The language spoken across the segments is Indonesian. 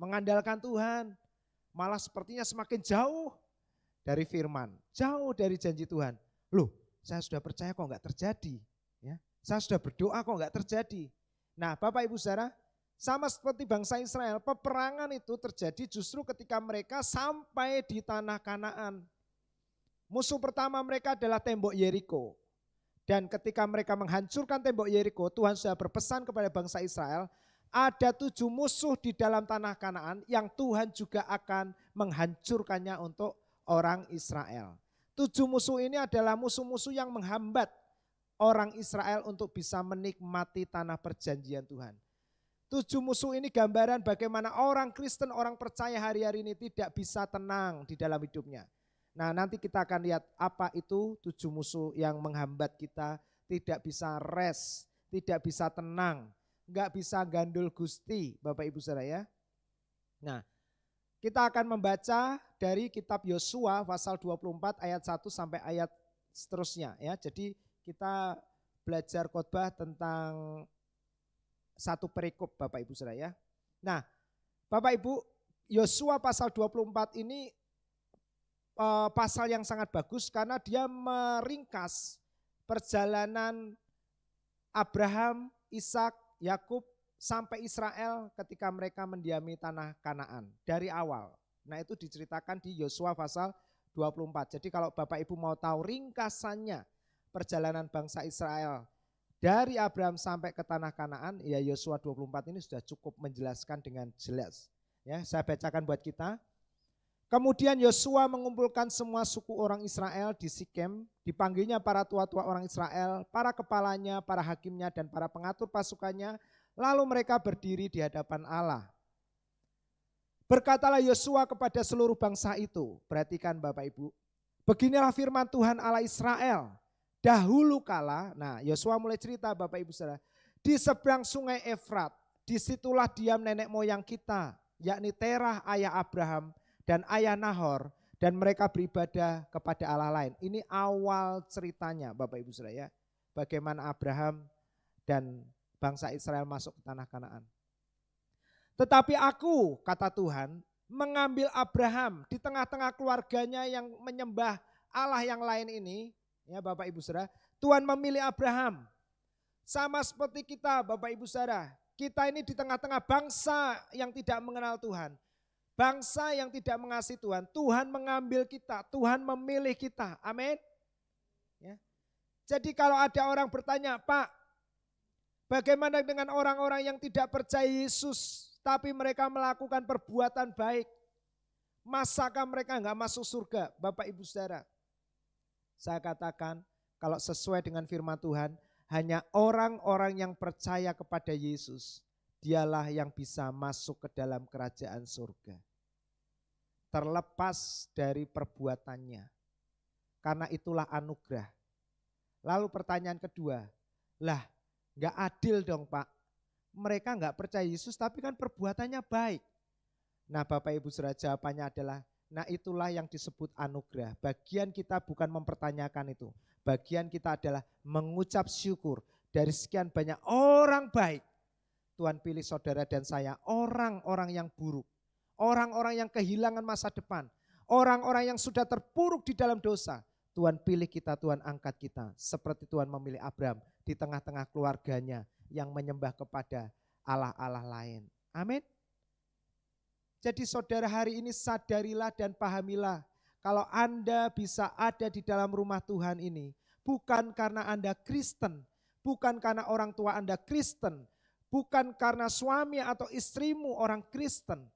mengandalkan Tuhan, malah sepertinya semakin jauh dari firman, jauh dari janji Tuhan. Loh, saya sudah percaya kok enggak terjadi. Ya, saya sudah berdoa kok enggak terjadi. Nah, Bapak Ibu Saudara, sama seperti bangsa Israel, peperangan itu terjadi justru ketika mereka sampai di tanah Kanaan. Musuh pertama mereka adalah tembok Yeriko. Dan ketika mereka menghancurkan tembok Yeriko, Tuhan sudah berpesan kepada bangsa Israel, ada 7 musuh di dalam tanah Kanaan yang Tuhan juga akan menghancurkannya untuk orang Israel. 7 musuh ini adalah musuh-musuh yang menghambat orang Israel untuk bisa menikmati tanah perjanjian Tuhan. 7 musuh ini gambaran bagaimana orang Kristen, orang percaya hari-hari ini tidak bisa tenang di dalam hidupnya. Nah, nanti kita akan lihat apa itu 7 musuh yang menghambat kita tidak bisa rest, tidak bisa tenang, enggak bisa gandul Gusti, Bapak Ibu Saudara ya. Nah, kita akan membaca dari kitab Yosua pasal 24 ayat 1 sampai ayat seterusnya ya. Jadi kita belajar khotbah tentang satu perikop Bapak Ibu Saudara ya. Nah, Bapak Ibu, Yosua pasal 24 ini pasal yang sangat bagus karena dia meringkas perjalanan Abraham, Ishak, Yakub sampai Israel ketika mereka mendiami tanah Kanaan dari awal. Nah, itu diceritakan di Yosua pasal 24. Jadi kalau Bapak Ibu mau tahu ringkasannya perjalanan bangsa Israel dari Abraham sampai ke tanah Kanaan, ya Yosua 24 ini sudah cukup menjelaskan dengan jelas. Ya, saya bacakan buat kita. Kemudian Yosua mengumpulkan semua suku orang Israel di Sikem, dipanggilnya para tua-tua orang Israel, para kepalanya, para hakimnya, dan para pengatur pasukannya, lalu mereka berdiri di hadapan Allah. Berkatalah Yosua kepada seluruh bangsa itu, perhatikan Bapak Ibu, beginilah firman Tuhan Allah Israel, dahulu kala, nah Yosua mulai cerita Bapak Ibu Saudara, di seberang sungai Efrat, disitulah diam nenek moyang kita, yakni Terah ayah Abraham, dan ayah Nahor, dan mereka beribadah kepada Allah lain. Ini awal ceritanya Bapak Ibu Saudara ya. Bagaimana Abraham dan bangsa Israel masuk ke tanah Kanaan. Tetapi aku, kata Tuhan, mengambil Abraham di tengah-tengah keluarganya yang menyembah Allah yang lain ini. Ya Bapak Ibu Saudara, Tuhan memilih Abraham. Sama seperti kita Bapak Ibu Saudara. Kita ini di tengah-tengah bangsa yang tidak mengenal Tuhan. Bangsa yang tidak mengasihi Tuhan, Tuhan mengambil kita, Tuhan memilih kita, amin. Ya. Jadi kalau ada orang bertanya, Pak, bagaimana dengan orang-orang yang tidak percaya Yesus, tapi mereka melakukan perbuatan baik, masakah mereka enggak masuk surga, Bapak Ibu Saudara? Saya katakan, kalau sesuai dengan firman Tuhan, hanya orang-orang yang percaya kepada Yesus, dialah yang bisa masuk ke dalam kerajaan surga. Terlepas dari perbuatannya. Karena itulah anugerah. Lalu pertanyaan kedua, lah gak adil dong Pak. Mereka gak percaya Yesus tapi kan perbuatannya baik. Nah Bapak Ibu Saudara, jawabannya adalah, nah itulah yang disebut anugerah. Bagian kita bukan mempertanyakan itu. Bagian kita adalah mengucap syukur dari sekian banyak orang baik. Tuhan pilih saudara dan saya, orang-orang yang buruk, orang-orang yang kehilangan masa depan, orang-orang yang sudah terpuruk di dalam dosa. Tuhan pilih kita, Tuhan angkat kita. Seperti Tuhan memilih Abraham di tengah-tengah keluarganya yang menyembah kepada Allah-Allah lain. Amin. Jadi saudara hari ini sadarilah dan pahamilah, kalau Anda bisa ada di dalam rumah Tuhan ini, bukan karena Anda Kristen, bukan karena orang tua Anda Kristen, bukan karena suami atau istrimu orang Kristen,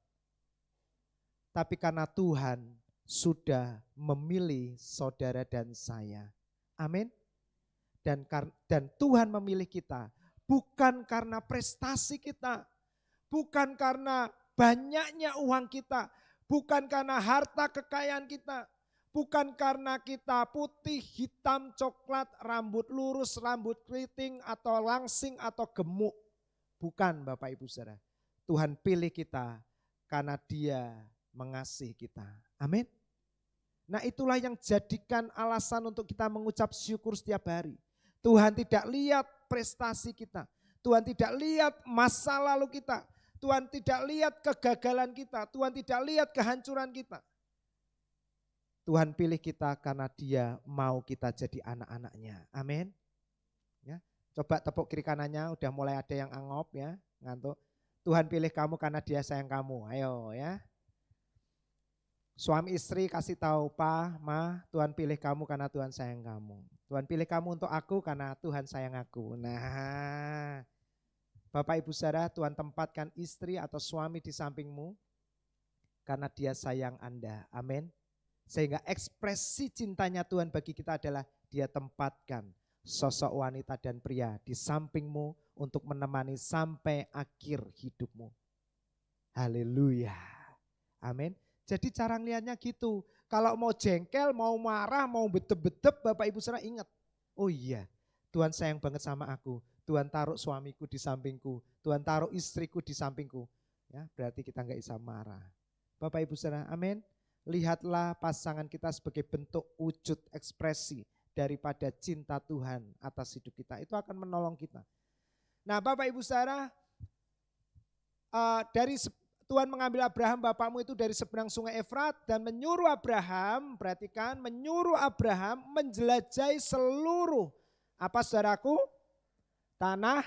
tapi karena Tuhan sudah memilih saudara dan saya. Amin. Dan Tuhan memilih kita bukan karena prestasi kita, bukan karena banyaknya uang kita, bukan karena harta kekayaan kita, bukan karena kita putih, hitam, coklat, rambut lurus, rambut keriting, atau langsing, atau gemuk. Bukan Bapak Ibu Saudara. Tuhan pilih kita karena Dia mengasihi kita. Amin. Nah itulah yang jadikan alasan untuk kita mengucap syukur setiap hari. Tuhan tidak lihat prestasi kita. Tuhan tidak lihat masa lalu kita. Tuhan tidak lihat kegagalan kita, Tuhan tidak lihat kehancuran kita. Tuhan pilih kita karena Dia mau kita jadi anak-anaknya. Amin. Ya, coba tepuk kiri kanannya, udah mulai ada yang angop ya, ngantuk. Tuhan pilih kamu karena Dia sayang kamu. Ayo ya. Suami istri kasih tahu, "Pa, Ma, Tuhan pilih kamu karena Tuhan sayang kamu. Tuhan pilih kamu untuk aku karena Tuhan sayang aku." Nah, Bapak Ibu Saudara, Tuhan tempatkan istri atau suami di sampingmu karena Dia sayang Anda. Amin. Sehingga ekspresi cintanya Tuhan bagi kita adalah Dia tempatkan sosok wanita dan pria di sampingmu untuk menemani sampai akhir hidupmu. Haleluya. Amin. Jadi cara ngeliatnya gitu. Kalau mau jengkel, mau marah, mau betep-betep, Bapak Ibu Saudara ingat. Oh iya, Tuhan sayang banget sama aku. Tuhan taruh suamiku di sampingku. Tuhan taruh istriku di sampingku. Ya, berarti kita nggak bisa marah. Bapak Ibu Saudara, amin. Lihatlah pasangan kita sebagai bentuk wujud ekspresi daripada cinta Tuhan atas hidup kita. Itu akan menolong kita. Nah, Bapak Ibu Saudara, Tuhan mengambil Abraham bapakmu itu dari seberang sungai Efrat dan menyuruh Abraham, perhatikan, menyuruh Abraham menjelajahi seluruh, apa saudaraku? Tanah.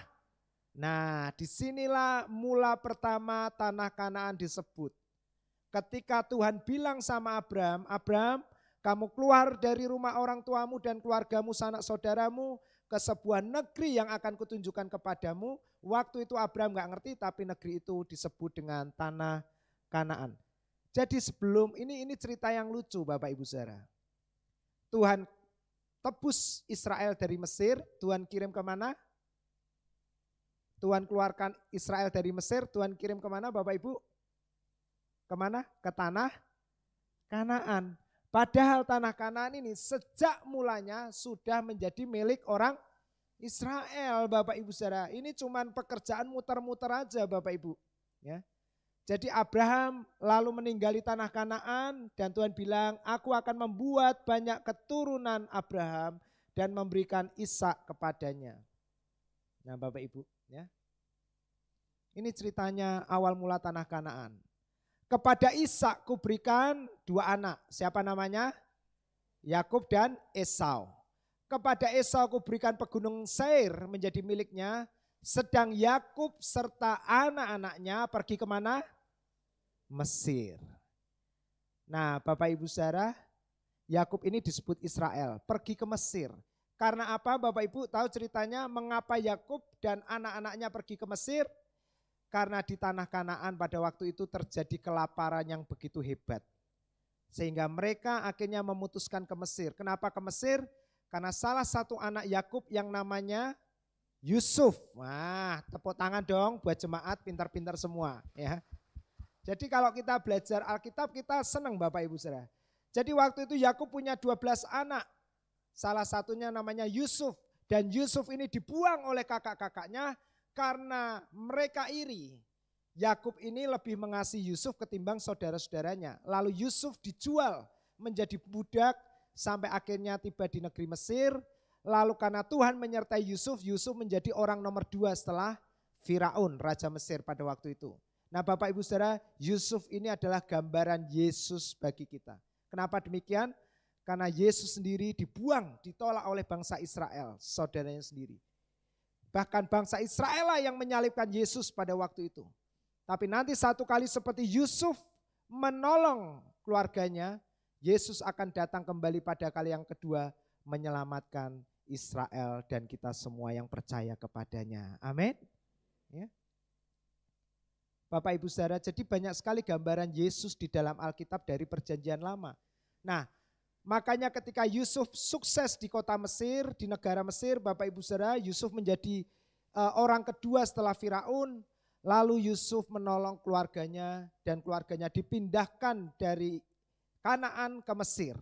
Nah, disinilah mula pertama tanah Kanaan disebut. Ketika Tuhan bilang sama Abraham, "Abraham, kamu keluar dari rumah orang tuamu dan keluargamu, sanak saudaramu, ke sebuah negeri yang akan kutunjukkan kepadamu." Waktu itu Abraham gak ngerti, tapi negeri itu disebut dengan tanah Kanaan. Jadi sebelum ini cerita yang lucu Bapak Ibu Saudara. Tuhan tebus Israel dari Mesir, Tuhan kirim kemana? Tuhan keluarkan Israel dari Mesir, Tuhan kirim kemana Bapak Ibu? Kemana? Ke tanah Kanaan. Padahal tanah Kanaan ini sejak mulanya sudah menjadi milik orang Israel Bapak Ibu Saudara. Ini cuman pekerjaan muter-muter aja Bapak Ibu. Ya. Jadi Abraham lalu meninggali tanah Kanaan dan Tuhan bilang, "Aku akan membuat banyak keturunan Abraham dan memberikan Ishak kepadanya." Nah Bapak Ibu ya. Ini ceritanya awal mula tanah Kanaan. Kepada Ishak kuberikan 2 anak. Siapa namanya? Yakub dan Esau. Kepada Esau kuberikan pegunung Seir menjadi miliknya. Sedang Yakub serta anak-anaknya pergi kemana? Mesir. Nah Bapak Ibu Saudara, Yakub ini disebut Israel, pergi ke Mesir. Karena apa Bapak Ibu tahu ceritanya mengapa Yakub dan anak-anaknya pergi ke Mesir? Karena di tanah Kanaan pada waktu itu terjadi kelaparan yang begitu hebat. Sehingga mereka akhirnya memutuskan ke Mesir. Kenapa ke Mesir? Karena salah satu anak Yakub yang namanya Yusuf. Wah, tepuk tangan dong buat jemaat pintar-pintar semua ya. Jadi kalau kita belajar Alkitab kita senang Bapak Ibu Saudara. Jadi waktu itu Yakub punya 12 anak. Salah satunya namanya Yusuf. Dan Yusuf ini dibuang oleh kakak-kakaknya karena mereka iri. Yakub ini lebih mengasihi Yusuf ketimbang saudara-saudaranya. Lalu Yusuf dijual menjadi budak sampai akhirnya tiba di negeri Mesir. Lalu karena Tuhan menyertai Yusuf, Yusuf menjadi orang nomor 2 setelah Firaun, Raja Mesir pada waktu itu. Nah Bapak Ibu Saudara, Yusuf ini adalah gambaran Yesus bagi kita. Kenapa demikian? Karena Yesus sendiri dibuang, ditolak oleh bangsa Israel, saudaranya sendiri. Bahkan bangsa Israel lah yang menyalibkan Yesus pada waktu itu. Tapi nanti satu kali seperti Yusuf menolong keluarganya, Yesus akan datang kembali pada kali yang kedua menyelamatkan Israel dan kita semua yang percaya kepadanya. Amin. Ya. Bapak Ibu Saudara, jadi banyak sekali gambaran Yesus di dalam Alkitab dari Perjanjian Lama. Nah, makanya ketika Yusuf sukses di kota Mesir, di negara Mesir, Bapak Ibu Saudara, Yusuf menjadi orang kedua setelah Firaun. Lalu Yusuf menolong keluarganya dan keluarganya dipindahkan dari Kanaan ke Mesir.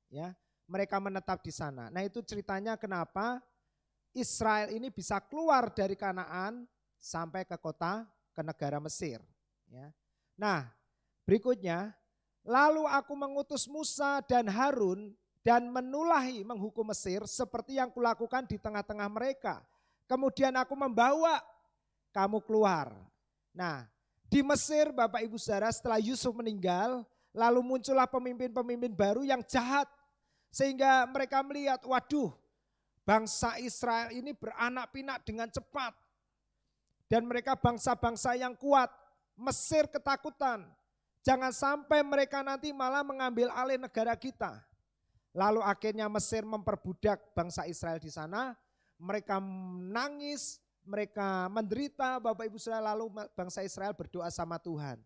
Ya, mereka menetap di sana. Nah, itu ceritanya kenapa Israel ini bisa keluar dari Kanaan sampai ke negara Mesir. Ya. Nah, berikutnya, lalu aku mengutus Musa dan Harun dan menulahi menghukum Mesir seperti yang kulakukan di tengah-tengah mereka. Kemudian aku membawa kamu keluar. Nah, Di Mesir Bapak Ibu Saudara setelah Yusuf meninggal, lalu muncullah pemimpin-pemimpin baru yang jahat. Sehingga mereka melihat, waduh, bangsa Israel ini beranak pinak dengan cepat. Dan mereka bangsa-bangsa yang kuat. Mesir ketakutan. Jangan sampai mereka nanti malah mengambil alih negara kita. Lalu akhirnya Mesir memperbudak bangsa Israel di sana. Mereka menangis, mereka menderita, Bapak Ibu Saudara, lalu bangsa Israel berdoa sama Tuhan.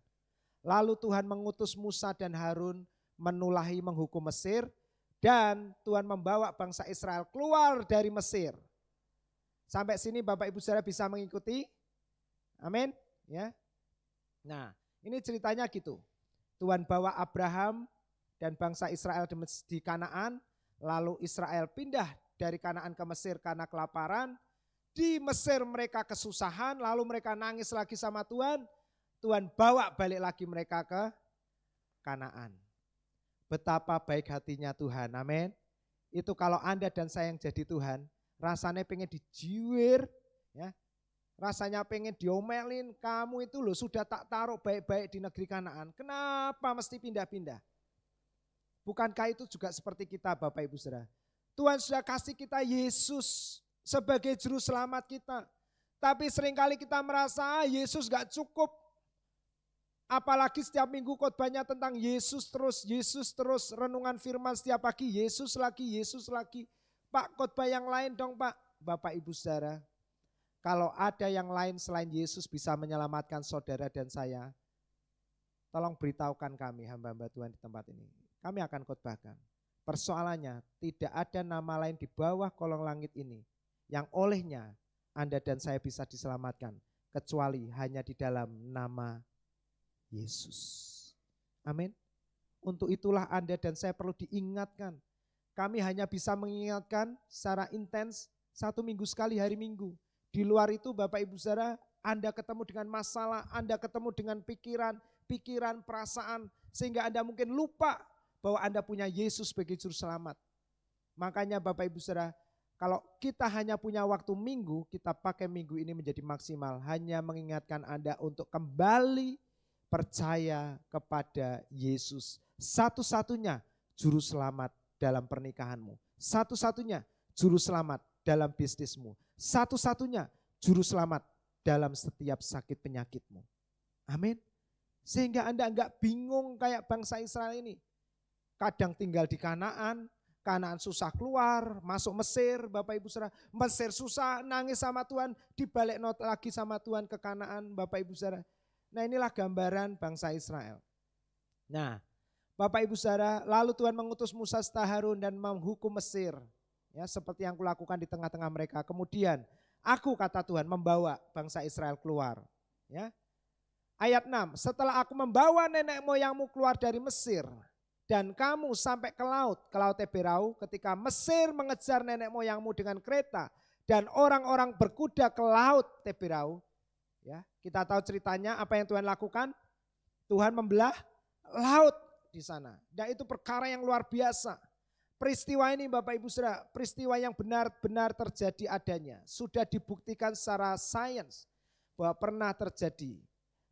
Lalu Tuhan mengutus Musa dan Harun menulahi menghukum Mesir. Dan Tuhan membawa bangsa Israel keluar dari Mesir. Sampai sini Bapak Ibu Saudara bisa mengikuti? Amin. Ya. Nah, ini ceritanya gitu. Tuhan bawa Abraham dan bangsa Israel di Kanaan. Lalu Israel pindah dari Kanaan ke Mesir karena kelaparan. Di Mesir mereka kesusahan, lalu mereka nangis lagi sama Tuhan. Tuhan bawa balik lagi mereka ke Kanaan. Betapa baik hatinya Tuhan, amin. Itu kalau Anda dan saya yang jadi Tuhan, rasanya pengen dijiwir, ya. Rasanya pengen diomelin, kamu itu loh sudah tak taruh baik-baik di negeri Kanaan. Kenapa mesti pindah-pindah? Bukankah itu juga seperti kita Bapak Ibu Saudara? Tuhan sudah kasih kita Yesus sebagai juru selamat kita. Tapi seringkali kita merasa Yesus gak cukup. Apalagi setiap minggu khotbahnya tentang Yesus terus, renungan firman setiap pagi, Yesus lagi. Pak, khotbah yang lain dong Pak. Bapak Ibu Saudara, kalau ada yang lain selain Yesus bisa menyelamatkan saudara dan saya, tolong beritahukan kami hamba-hamba Tuhan di tempat ini. Kami akan khotbahkan. Persoalannya tidak ada nama lain di bawah kolong langit ini yang olehnya Anda dan saya bisa diselamatkan. Kecuali hanya di dalam nama Yesus. Amin. Untuk itulah Anda dan saya perlu diingatkan. Kami hanya bisa mengingatkan secara intens 1 minggu sekali hari Minggu. Di luar itu Bapak Ibu Saudara, Anda ketemu dengan masalah, Anda ketemu dengan pikiran, perasaan. Sehingga Anda mungkin lupa bahwa Anda punya Yesus sebagai juru selamat. Makanya Bapak Ibu Saudara, kalau kita hanya punya waktu minggu, kita pakai minggu ini menjadi maksimal. Hanya mengingatkan Anda untuk kembali percaya kepada Yesus. Satu-satunya juru selamat dalam pernikahanmu. Satu-satunya juru selamat dalam bisnismu. Satu-satunya juru selamat dalam setiap sakit penyakitmu. Amin. Sehingga Anda enggak bingung kayak bangsa Israel ini. Kadang tinggal di Kanaan susah keluar, masuk Mesir, Bapak Ibu Saudara. Mesir susah, nangis sama Tuhan, dibalik not lagi sama Tuhan ke Kanaan, Bapak Ibu Saudara. Nah inilah gambaran bangsa Israel. Nah Bapak Ibu Saudara, lalu Tuhan mengutus Musa serta Harun dan menghukum Mesir. Ya, seperti yang kulakukan di tengah-tengah mereka. Kemudian aku, kata Tuhan, membawa bangsa Israel keluar. Ya. Ayat 6, setelah aku membawa nenek moyangmu keluar dari Mesir dan kamu sampai ke laut Teberau, ketika Mesir mengejar nenek moyangmu dengan kereta dan orang-orang berkuda ke laut Teberau. Ya, kita tahu ceritanya apa yang Tuhan lakukan. Tuhan membelah laut di sana. Dan itu perkara yang luar biasa. Peristiwa ini Bapak Ibu Saudara, peristiwa yang benar-benar terjadi adanya. Sudah dibuktikan secara sains bahwa pernah terjadi.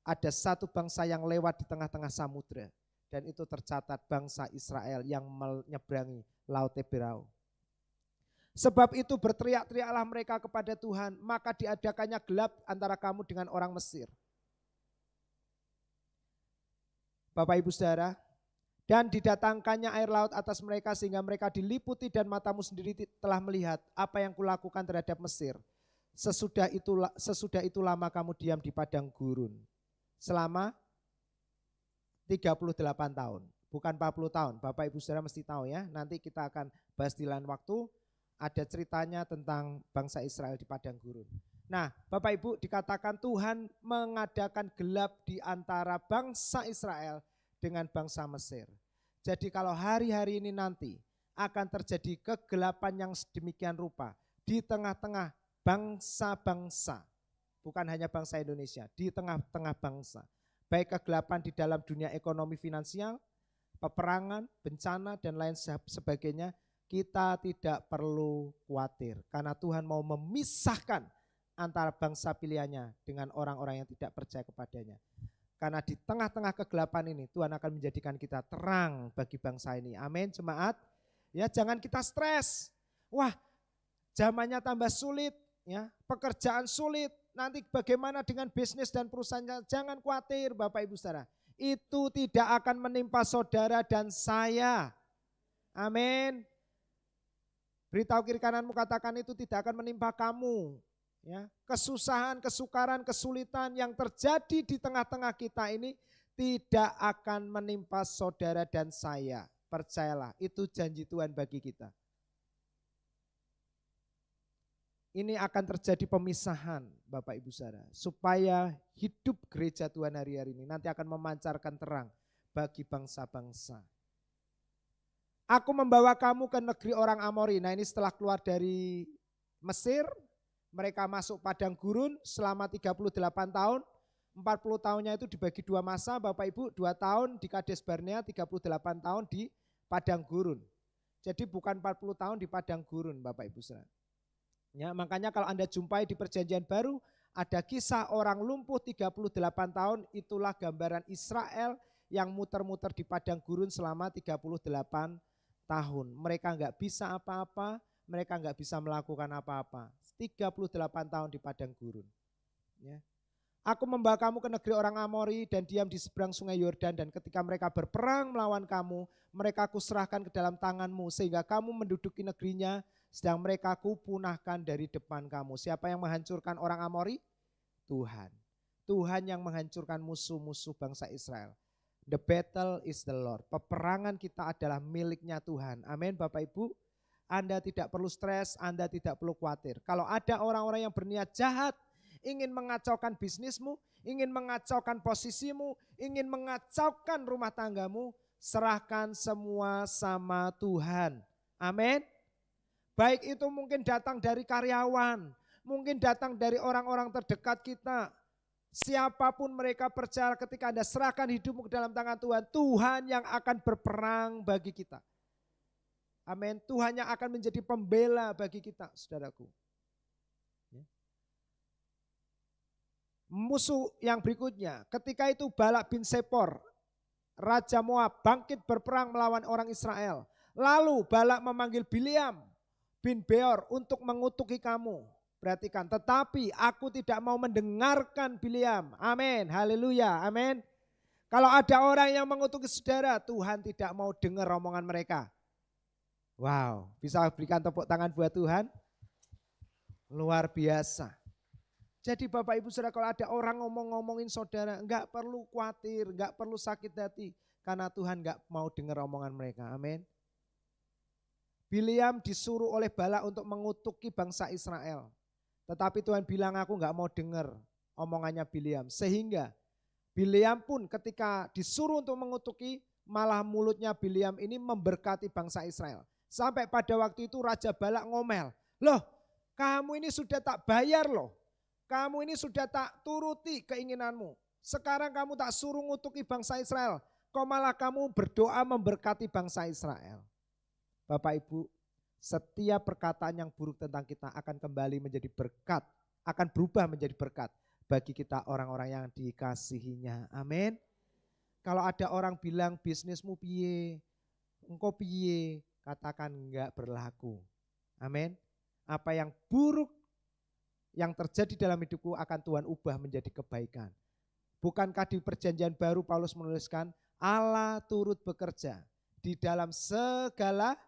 Ada satu bangsa yang lewat di tengah-tengah samudera. Dan itu tercatat bangsa Israel yang menyeberangi laut Teberau. Sebab itu berteriak-teriaklah mereka kepada Tuhan, maka diadakannya gelap antara kamu dengan orang Mesir. Bapak Ibu Saudara, dan didatangkannya air laut atas mereka sehingga mereka diliputi dan matamu sendiri telah melihat apa yang kulakukan terhadap Mesir. Sesudah itu lama kamu diam di padang gurun. Selama 38 tahun, bukan 40 tahun. Bapak Ibu Saudara mesti tahu ya, nanti kita akan bahas di lain waktu. Ada ceritanya tentang bangsa Israel di padang gurun. Nah Bapak Ibu, dikatakan Tuhan mengadakan gelap di antara bangsa Israel dengan bangsa Mesir. Jadi kalau hari-hari ini nanti akan terjadi kegelapan yang sedemikian rupa di tengah-tengah bangsa-bangsa. Bukan hanya bangsa Indonesia, di tengah-tengah bangsa. Baik kegelapan di dalam dunia ekonomi finansial, peperangan, bencana dan lain sebagainya. Kita tidak perlu khawatir karena Tuhan mau memisahkan antara bangsa pilihannya dengan orang-orang yang tidak percaya kepadanya. Karena di tengah-tengah kegelapan ini Tuhan akan menjadikan kita terang bagi bangsa ini. Amin, jemaat. Ya, jangan kita stres. Wah, zamannya tambah sulit, ya, pekerjaan sulit. Nanti bagaimana dengan bisnis dan perusahaannya? Jangan khawatir Bapak Ibu Saudara. Itu tidak akan menimpa saudara dan saya. Amin. Beritahu kiri kananmu, katakan itu tidak akan menimpa kamu. Ya, kesusahan, kesukaran, kesulitan yang terjadi di tengah-tengah kita ini tidak akan menimpa saudara dan saya. Percayalah, itu janji Tuhan bagi kita. Ini akan terjadi pemisahan Bapak Ibu Saudara, supaya hidup gereja Tuhan hari-hari ini nanti akan memancarkan terang bagi bangsa-bangsa. Aku membawa kamu ke negeri orang Amori. Nah, ini setelah keluar dari Mesir, mereka masuk padang gurun selama 38 tahun. 40 tahunnya itu dibagi 2 masa, Bapak Ibu, 2 tahun di Kades Barnea, 38 tahun di padang gurun. Jadi bukan 40 tahun di padang gurun Bapak Ibu Saudara. Ya, makanya kalau Anda jumpai di Perjanjian Baru ada kisah orang lumpuh 38 tahun, itulah gambaran Israel yang muter-muter di padang gurun selama 38 tahun. Mereka enggak bisa apa-apa, mereka enggak bisa melakukan apa-apa. 38 tahun di padang gurun. Ya. Aku membawa kamu ke negeri orang Amori dan diam di seberang sungai Yordan, dan ketika mereka berperang melawan kamu, mereka kuserahkan ke dalam tanganmu sehingga kamu menduduki negerinya, sedang mereka kupunahkan dari depan kamu. Siapa yang menghancurkan orang Amori? Tuhan. Tuhan yang menghancurkan musuh-musuh bangsa Israel. The battle is the Lord. Peperangan kita adalah miliknya Tuhan. Amin Bapak Ibu. Anda tidak perlu stres, Anda tidak perlu khawatir. Kalau ada orang-orang yang berniat jahat, ingin mengacaukan bisnismu, ingin mengacaukan posisimu, ingin mengacaukan rumah tanggamu, serahkan semua sama Tuhan. Amin. Baik itu mungkin datang dari karyawan, mungkin datang dari orang-orang terdekat kita. Siapapun mereka, percaya ketika Anda serahkan hidupmu ke dalam tangan Tuhan, Tuhan yang akan berperang bagi kita. Amin. Tuhan yang akan menjadi pembela bagi kita, saudaraku. Musuh yang berikutnya, ketika itu Balak bin Sepor, Raja Moab, bangkit berperang melawan orang Israel. Lalu Balak memanggil Bileam bin Beor untuk mengutuki kamu. Perhatikan, tetapi aku tidak mau mendengarkan Bileam. Amin, haleluya, amin. Kalau ada orang yang mengutuki saudara, Tuhan tidak mau dengar omongan mereka. Wow, bisa berikan tepuk tangan buat Tuhan? Luar biasa. Jadi Bapak Ibu Saudara, kalau ada orang ngomongin saudara, enggak perlu khawatir, enggak perlu sakit hati. Karena Tuhan enggak mau dengar omongan mereka, amin. Bileam disuruh oleh Balak untuk mengutuki bangsa Israel. Tetapi Tuhan bilang, aku enggak mau dengar omongannya Bileam. Sehingga Bileam pun ketika disuruh untuk mengutuki, malah mulutnya Bileam ini memberkati bangsa Israel. Sampai pada waktu itu Raja Balak ngomel, loh kamu ini sudah tak bayar loh. Kamu ini sudah tak turuti keinginanmu. Sekarang kamu tak suruh ngutuki bangsa Israel. Kok malah kamu berdoa memberkati bangsa Israel. Bapak Ibu, setiap perkataan yang buruk tentang kita akan kembali menjadi berkat. Akan berubah menjadi berkat bagi kita orang-orang yang dikasihinya. Amin. Kalau ada orang bilang bisnismu piye, engkau piye, katakan enggak berlaku. Amin. Apa yang buruk yang terjadi dalam hidupku akan Tuhan ubah menjadi kebaikan. Bukankah di Perjanjian Baru Paulus menuliskan Allah turut bekerja di dalam segala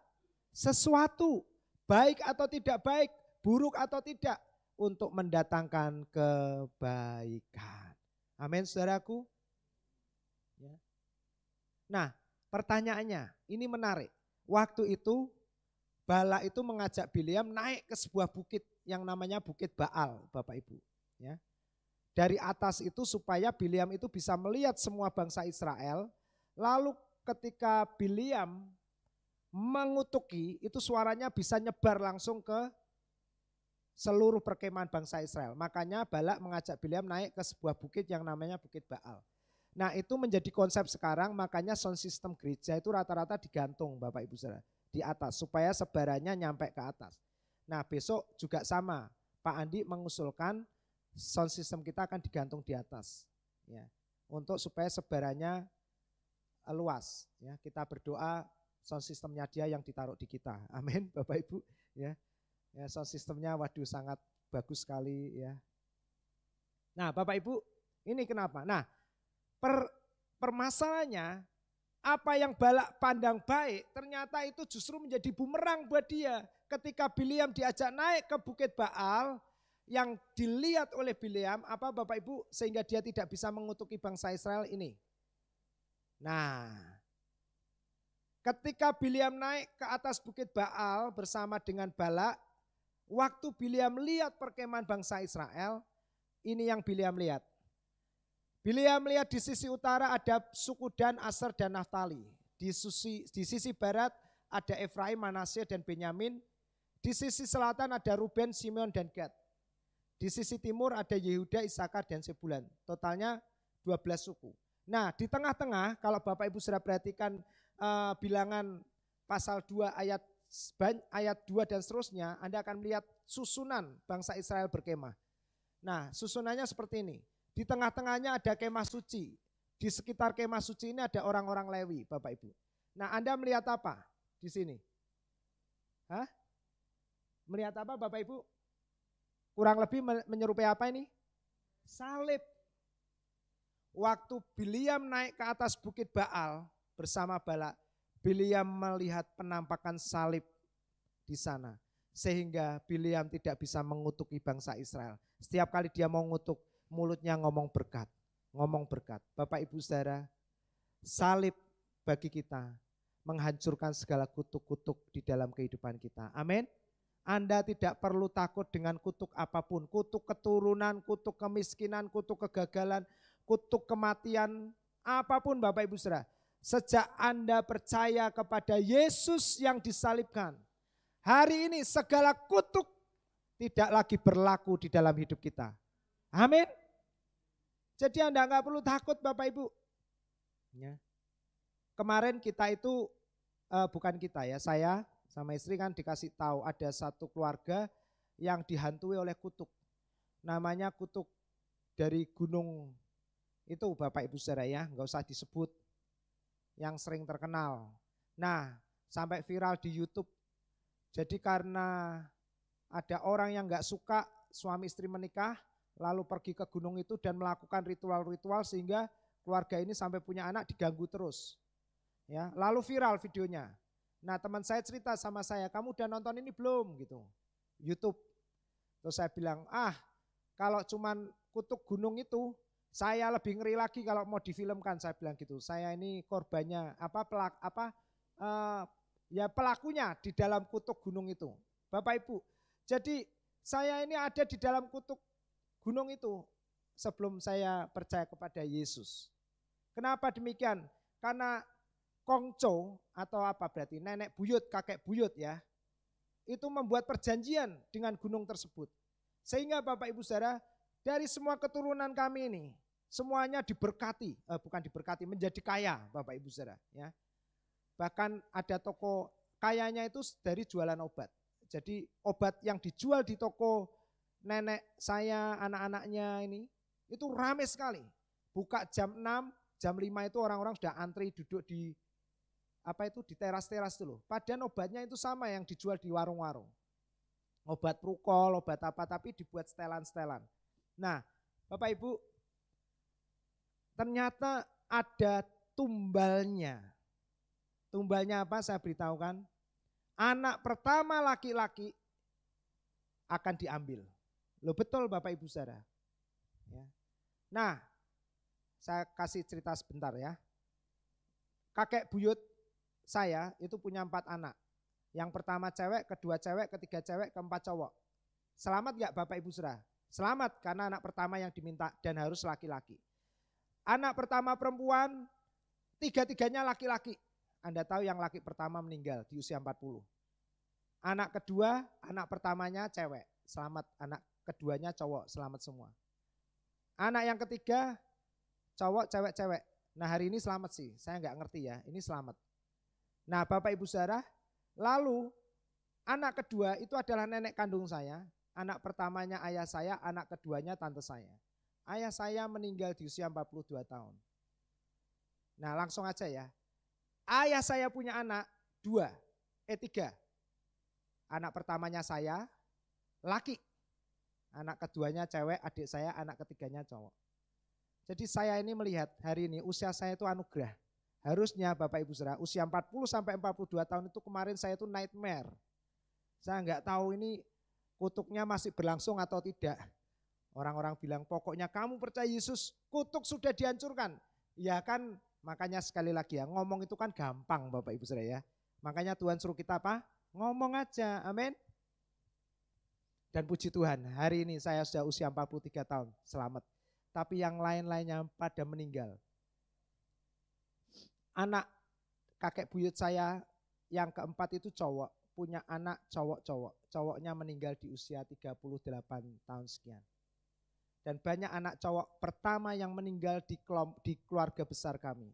sesuatu, baik atau tidak baik, buruk atau tidak, untuk mendatangkan kebaikan. Amin saudaraku. Nah pertanyaannya ini menarik. Waktu itu Balak itu mengajak Bileam naik ke sebuah bukit yang namanya Bukit Baal, Bapak Ibu. Ya. Dari atas itu supaya Bileam itu bisa melihat semua bangsa Israel. Lalu ketika Bileam mengutuki, itu suaranya bisa nyebar langsung ke seluruh perkemahan bangsa Israel. Makanya Balak mengajak Bileam naik ke sebuah bukit yang namanya Bukit Baal. Nah itu menjadi konsep sekarang, makanya sound system gereja itu rata-rata digantung Bapak Ibu Saudara. Di atas supaya sebarannya nyampe ke atas. Nah besok juga sama, Pak Andi mengusulkan sound system kita akan digantung di atas. Ya. untuk supaya sebarannya luas. Ya, kita berdoa sound systemnya dia yang ditaruh di kita. Amin, Bapak Ibu. Ya, sound systemnya waduh sangat bagus sekali ya. Nah, Bapak Ibu, ini kenapa? Nah, permasalahannya apa yang Balak pandang baik ternyata itu justru menjadi bumerang buat dia. Ketika Bileam diajak naik ke Bukit Baal, yang dilihat oleh Bileam apa Bapak Ibu sehingga dia tidak bisa mengutuki bangsa Israel ini. Nah, ketika Bileam naik ke atas Bukit Baal bersama dengan Balak, waktu Bileam lihat perkemahan bangsa Israel, ini yang Bileam lihat. Bileam melihat di sisi utara ada suku Dan, Aser, dan Naftali. Di sisi barat ada Efraim, Manasye, dan Benyamin. Di sisi selatan ada Ruben, Simeon, dan Gad. Di sisi timur ada Yehuda, Isakar, dan Sebulan. Totalnya 12 suku. Nah, di tengah-tengah kalau Bapak Ibu sudah perhatikan bilangan pasal 2 ayat 2 dan seterusnya, Anda akan melihat susunan bangsa Israel berkemah. Nah, susunannya seperti ini. Di tengah-tengahnya ada kemah suci. Di sekitar kemah suci ini ada orang-orang Lewi, Bapak Ibu. Nah, Anda melihat apa di sini? Hah? Melihat apa Bapak Ibu? Kurang lebih menyerupai apa ini? Salib. Waktu Bileam naik ke atas Bukit Baal bersama Balak, Bileam melihat penampakan salib di sana. Sehingga Bileam tidak bisa mengutuki bangsa Israel. Setiap kali dia mau ngutuk, mulutnya ngomong berkat. Ngomong berkat. Bapak Ibu Saudara, salib bagi kita menghancurkan segala kutuk-kutuk di dalam kehidupan kita. Amin. Anda tidak perlu takut dengan kutuk apapun. Kutuk keturunan, kutuk kemiskinan, kutuk kegagalan, kutuk kematian, apapun Bapak Ibu Saudara. Sejak Anda percaya kepada Yesus yang disalibkan, hari ini segala kutuk tidak lagi berlaku di dalam hidup kita. Amin. Jadi Anda nggak perlu takut Bapak Ibu. Ya. Kemarin kita itu, bukan kita ya, saya sama istri kan dikasih tahu ada satu keluarga yang dihantui oleh kutuk. Namanya kutuk dari gunung itu Bapak Ibu Saudara ya, nggak usah disebut, yang sering terkenal. Nah, sampai viral di YouTube. Jadi karena ada orang yang nggak suka suami istri menikah, lalu pergi ke gunung itu dan melakukan ritual-ritual sehingga keluarga ini sampai punya anak diganggu terus. Ya, lalu viral videonya. Nah, teman saya cerita sama saya, kamu udah nonton ini belum gitu, YouTube. Terus saya bilang, kalau cuman kutuk gunung itu, saya lebih ngeri lagi kalau mau difilmkan, saya bilang gitu. Saya ini korbannya, pelakunya di dalam kutuk gunung itu. Bapak Ibu, jadi saya ini ada di dalam kutuk gunung itu sebelum saya percaya kepada Yesus. Kenapa demikian? Karena kongco atau apa berarti nenek buyut, kakek buyut ya, itu membuat perjanjian dengan gunung tersebut. Sehingga Bapak Ibu Saudara, dari semua keturunan kami ini, semuanya diberkati, bukan diberkati, menjadi kaya Bapak Ibu Saudara. Ya. Bahkan ada toko kayanya itu dari jualan obat. Jadi obat yang dijual di toko nenek saya, anak-anaknya ini, itu ramai sekali. Buka jam 6, jam 5 itu orang-orang sudah antri duduk di di teras-teras itu loh. Padahal obatnya itu sama yang dijual di warung-warung. Obat prukol, obat apa, tapi dibuat setelan-setelan. Nah, Bapak Ibu, ternyata ada tumbalnya. Tumbalnya apa? Saya beritahukan. Anak pertama laki-laki akan diambil. Loh betul Bapak Ibu Saudara. Ya. Nah, saya kasih cerita sebentar ya. Kakek buyut saya itu punya 4 anak. Yang pertama cewek, kedua cewek, ketiga cewek, keempat cowok. Selamat gak Bapak Ibu Saudara? Selamat karena anak pertama yang diminta dan harus laki-laki. Anak pertama perempuan, 3-tiganya laki-laki. Anda tahu yang laki pertama meninggal di usia 40. Anak kedua, anak pertamanya cewek. Selamat, anak keduanya cowok, selamat semua. Anak yang ketiga, cowok, cewek, cewek. Nah hari ini selamat sih, saya nggak ngerti ya, ini selamat. Nah Bapak Ibu Saudara, lalu anak kedua itu adalah nenek kandung saya, anak pertamanya ayah saya, anak keduanya tante saya. Ayah saya meninggal di usia 42 tahun. Nah langsung aja ya. Ayah saya punya anak 3. Anak pertamanya saya, laki. Anak keduanya cewek, adik saya, anak ketiganya cowok. Jadi saya ini melihat hari ini usia saya itu anugerah. Harusnya Bapak Ibu Saudara usia 40 sampai 42 tahun itu kemarin saya itu nightmare. Saya nggak tahu ini kutuknya masih berlangsung atau tidak. Orang-orang bilang pokoknya kamu percaya Yesus, kutuk sudah dihancurkan. Ya kan, makanya sekali lagi ya, ngomong itu kan gampang Bapak Ibu Saudara ya. Makanya Tuhan suruh kita apa? Ngomong aja, amin. Dan puji Tuhan, hari ini saya sudah usia 43 tahun, selamat. Tapi yang lain-lainnya pada meninggal. Anak kakek buyut saya yang keempat itu cowok, punya anak cowok-cowok. Cowoknya meninggal di usia 38 tahun sekian. Dan banyak anak cowok pertama yang meninggal di keluarga besar kami.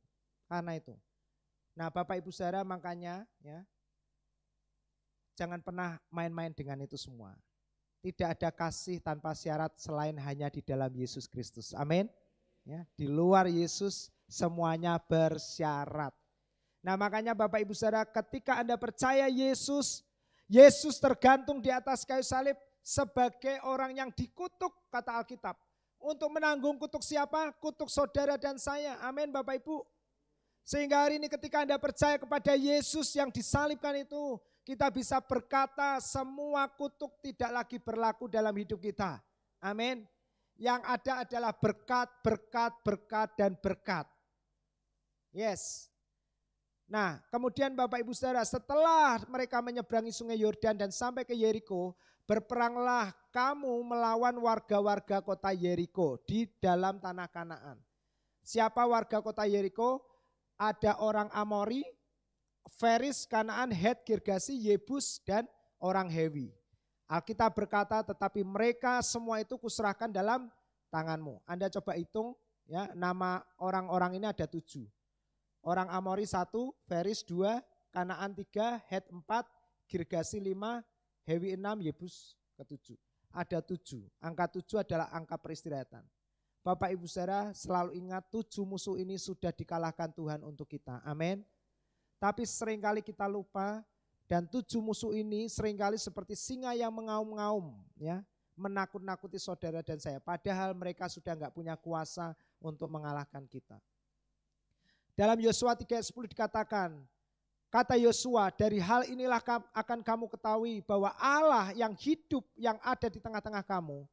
Karena itu. Nah Bapak Ibu Saudara makanya ya, jangan pernah main-main dengan itu semua. Tidak ada kasih tanpa syarat selain hanya di dalam Yesus Kristus. Amin. Ya, di luar Yesus semuanya bersyarat. Nah makanya Bapak Ibu Saudara ketika Anda percaya Yesus, Yesus tergantung di atas kayu salib sebagai orang yang dikutuk kata Alkitab. Untuk menanggung kutuk siapa? Kutuk saudara dan saya. Amin Bapak Ibu. Sehingga hari ini ketika Anda percaya kepada Yesus yang disalibkan itu, kita bisa berkata semua kutuk tidak lagi berlaku dalam hidup kita. Amin. Yang ada adalah berkat, berkat, berkat, dan berkat. Yes. Nah kemudian Bapak Ibu Saudara setelah mereka menyeberangi sungai Yordan dan sampai ke Yeriko, berperanglah kamu melawan warga-warga kota Yeriko di dalam tanah Kanaan. Siapa warga kota Yeriko? Ada orang Amori, Feris, Kanaan, Het, Girgasi, Yebus, dan orang Hewi. Alkitab berkata tetapi mereka semua itu kuserahkan dalam tanganmu. Anda coba hitung ya, nama orang-orang ini ada 7. Orang Amori 1, Feris 2, Kanaan 3, Het 4, Girgasi 5, Hewi 6, Yebus ke-7. Ada 7, angka 7 adalah angka peristirahatan. Bapak Ibu Saudara selalu ingat 7 musuh ini sudah dikalahkan Tuhan untuk kita. Amin. Tapi seringkali kita lupa dan 7 musuh ini seringkali seperti singa yang mengaum-ngaum ya, menakut-nakuti saudara dan saya. Padahal mereka sudah enggak punya kuasa untuk mengalahkan kita. Dalam Yosua 3:10 dikatakan, kata Yosua, dari hal inilah akan kamu ketahui bahwa Allah yang hidup yang ada di tengah-tengah kamu.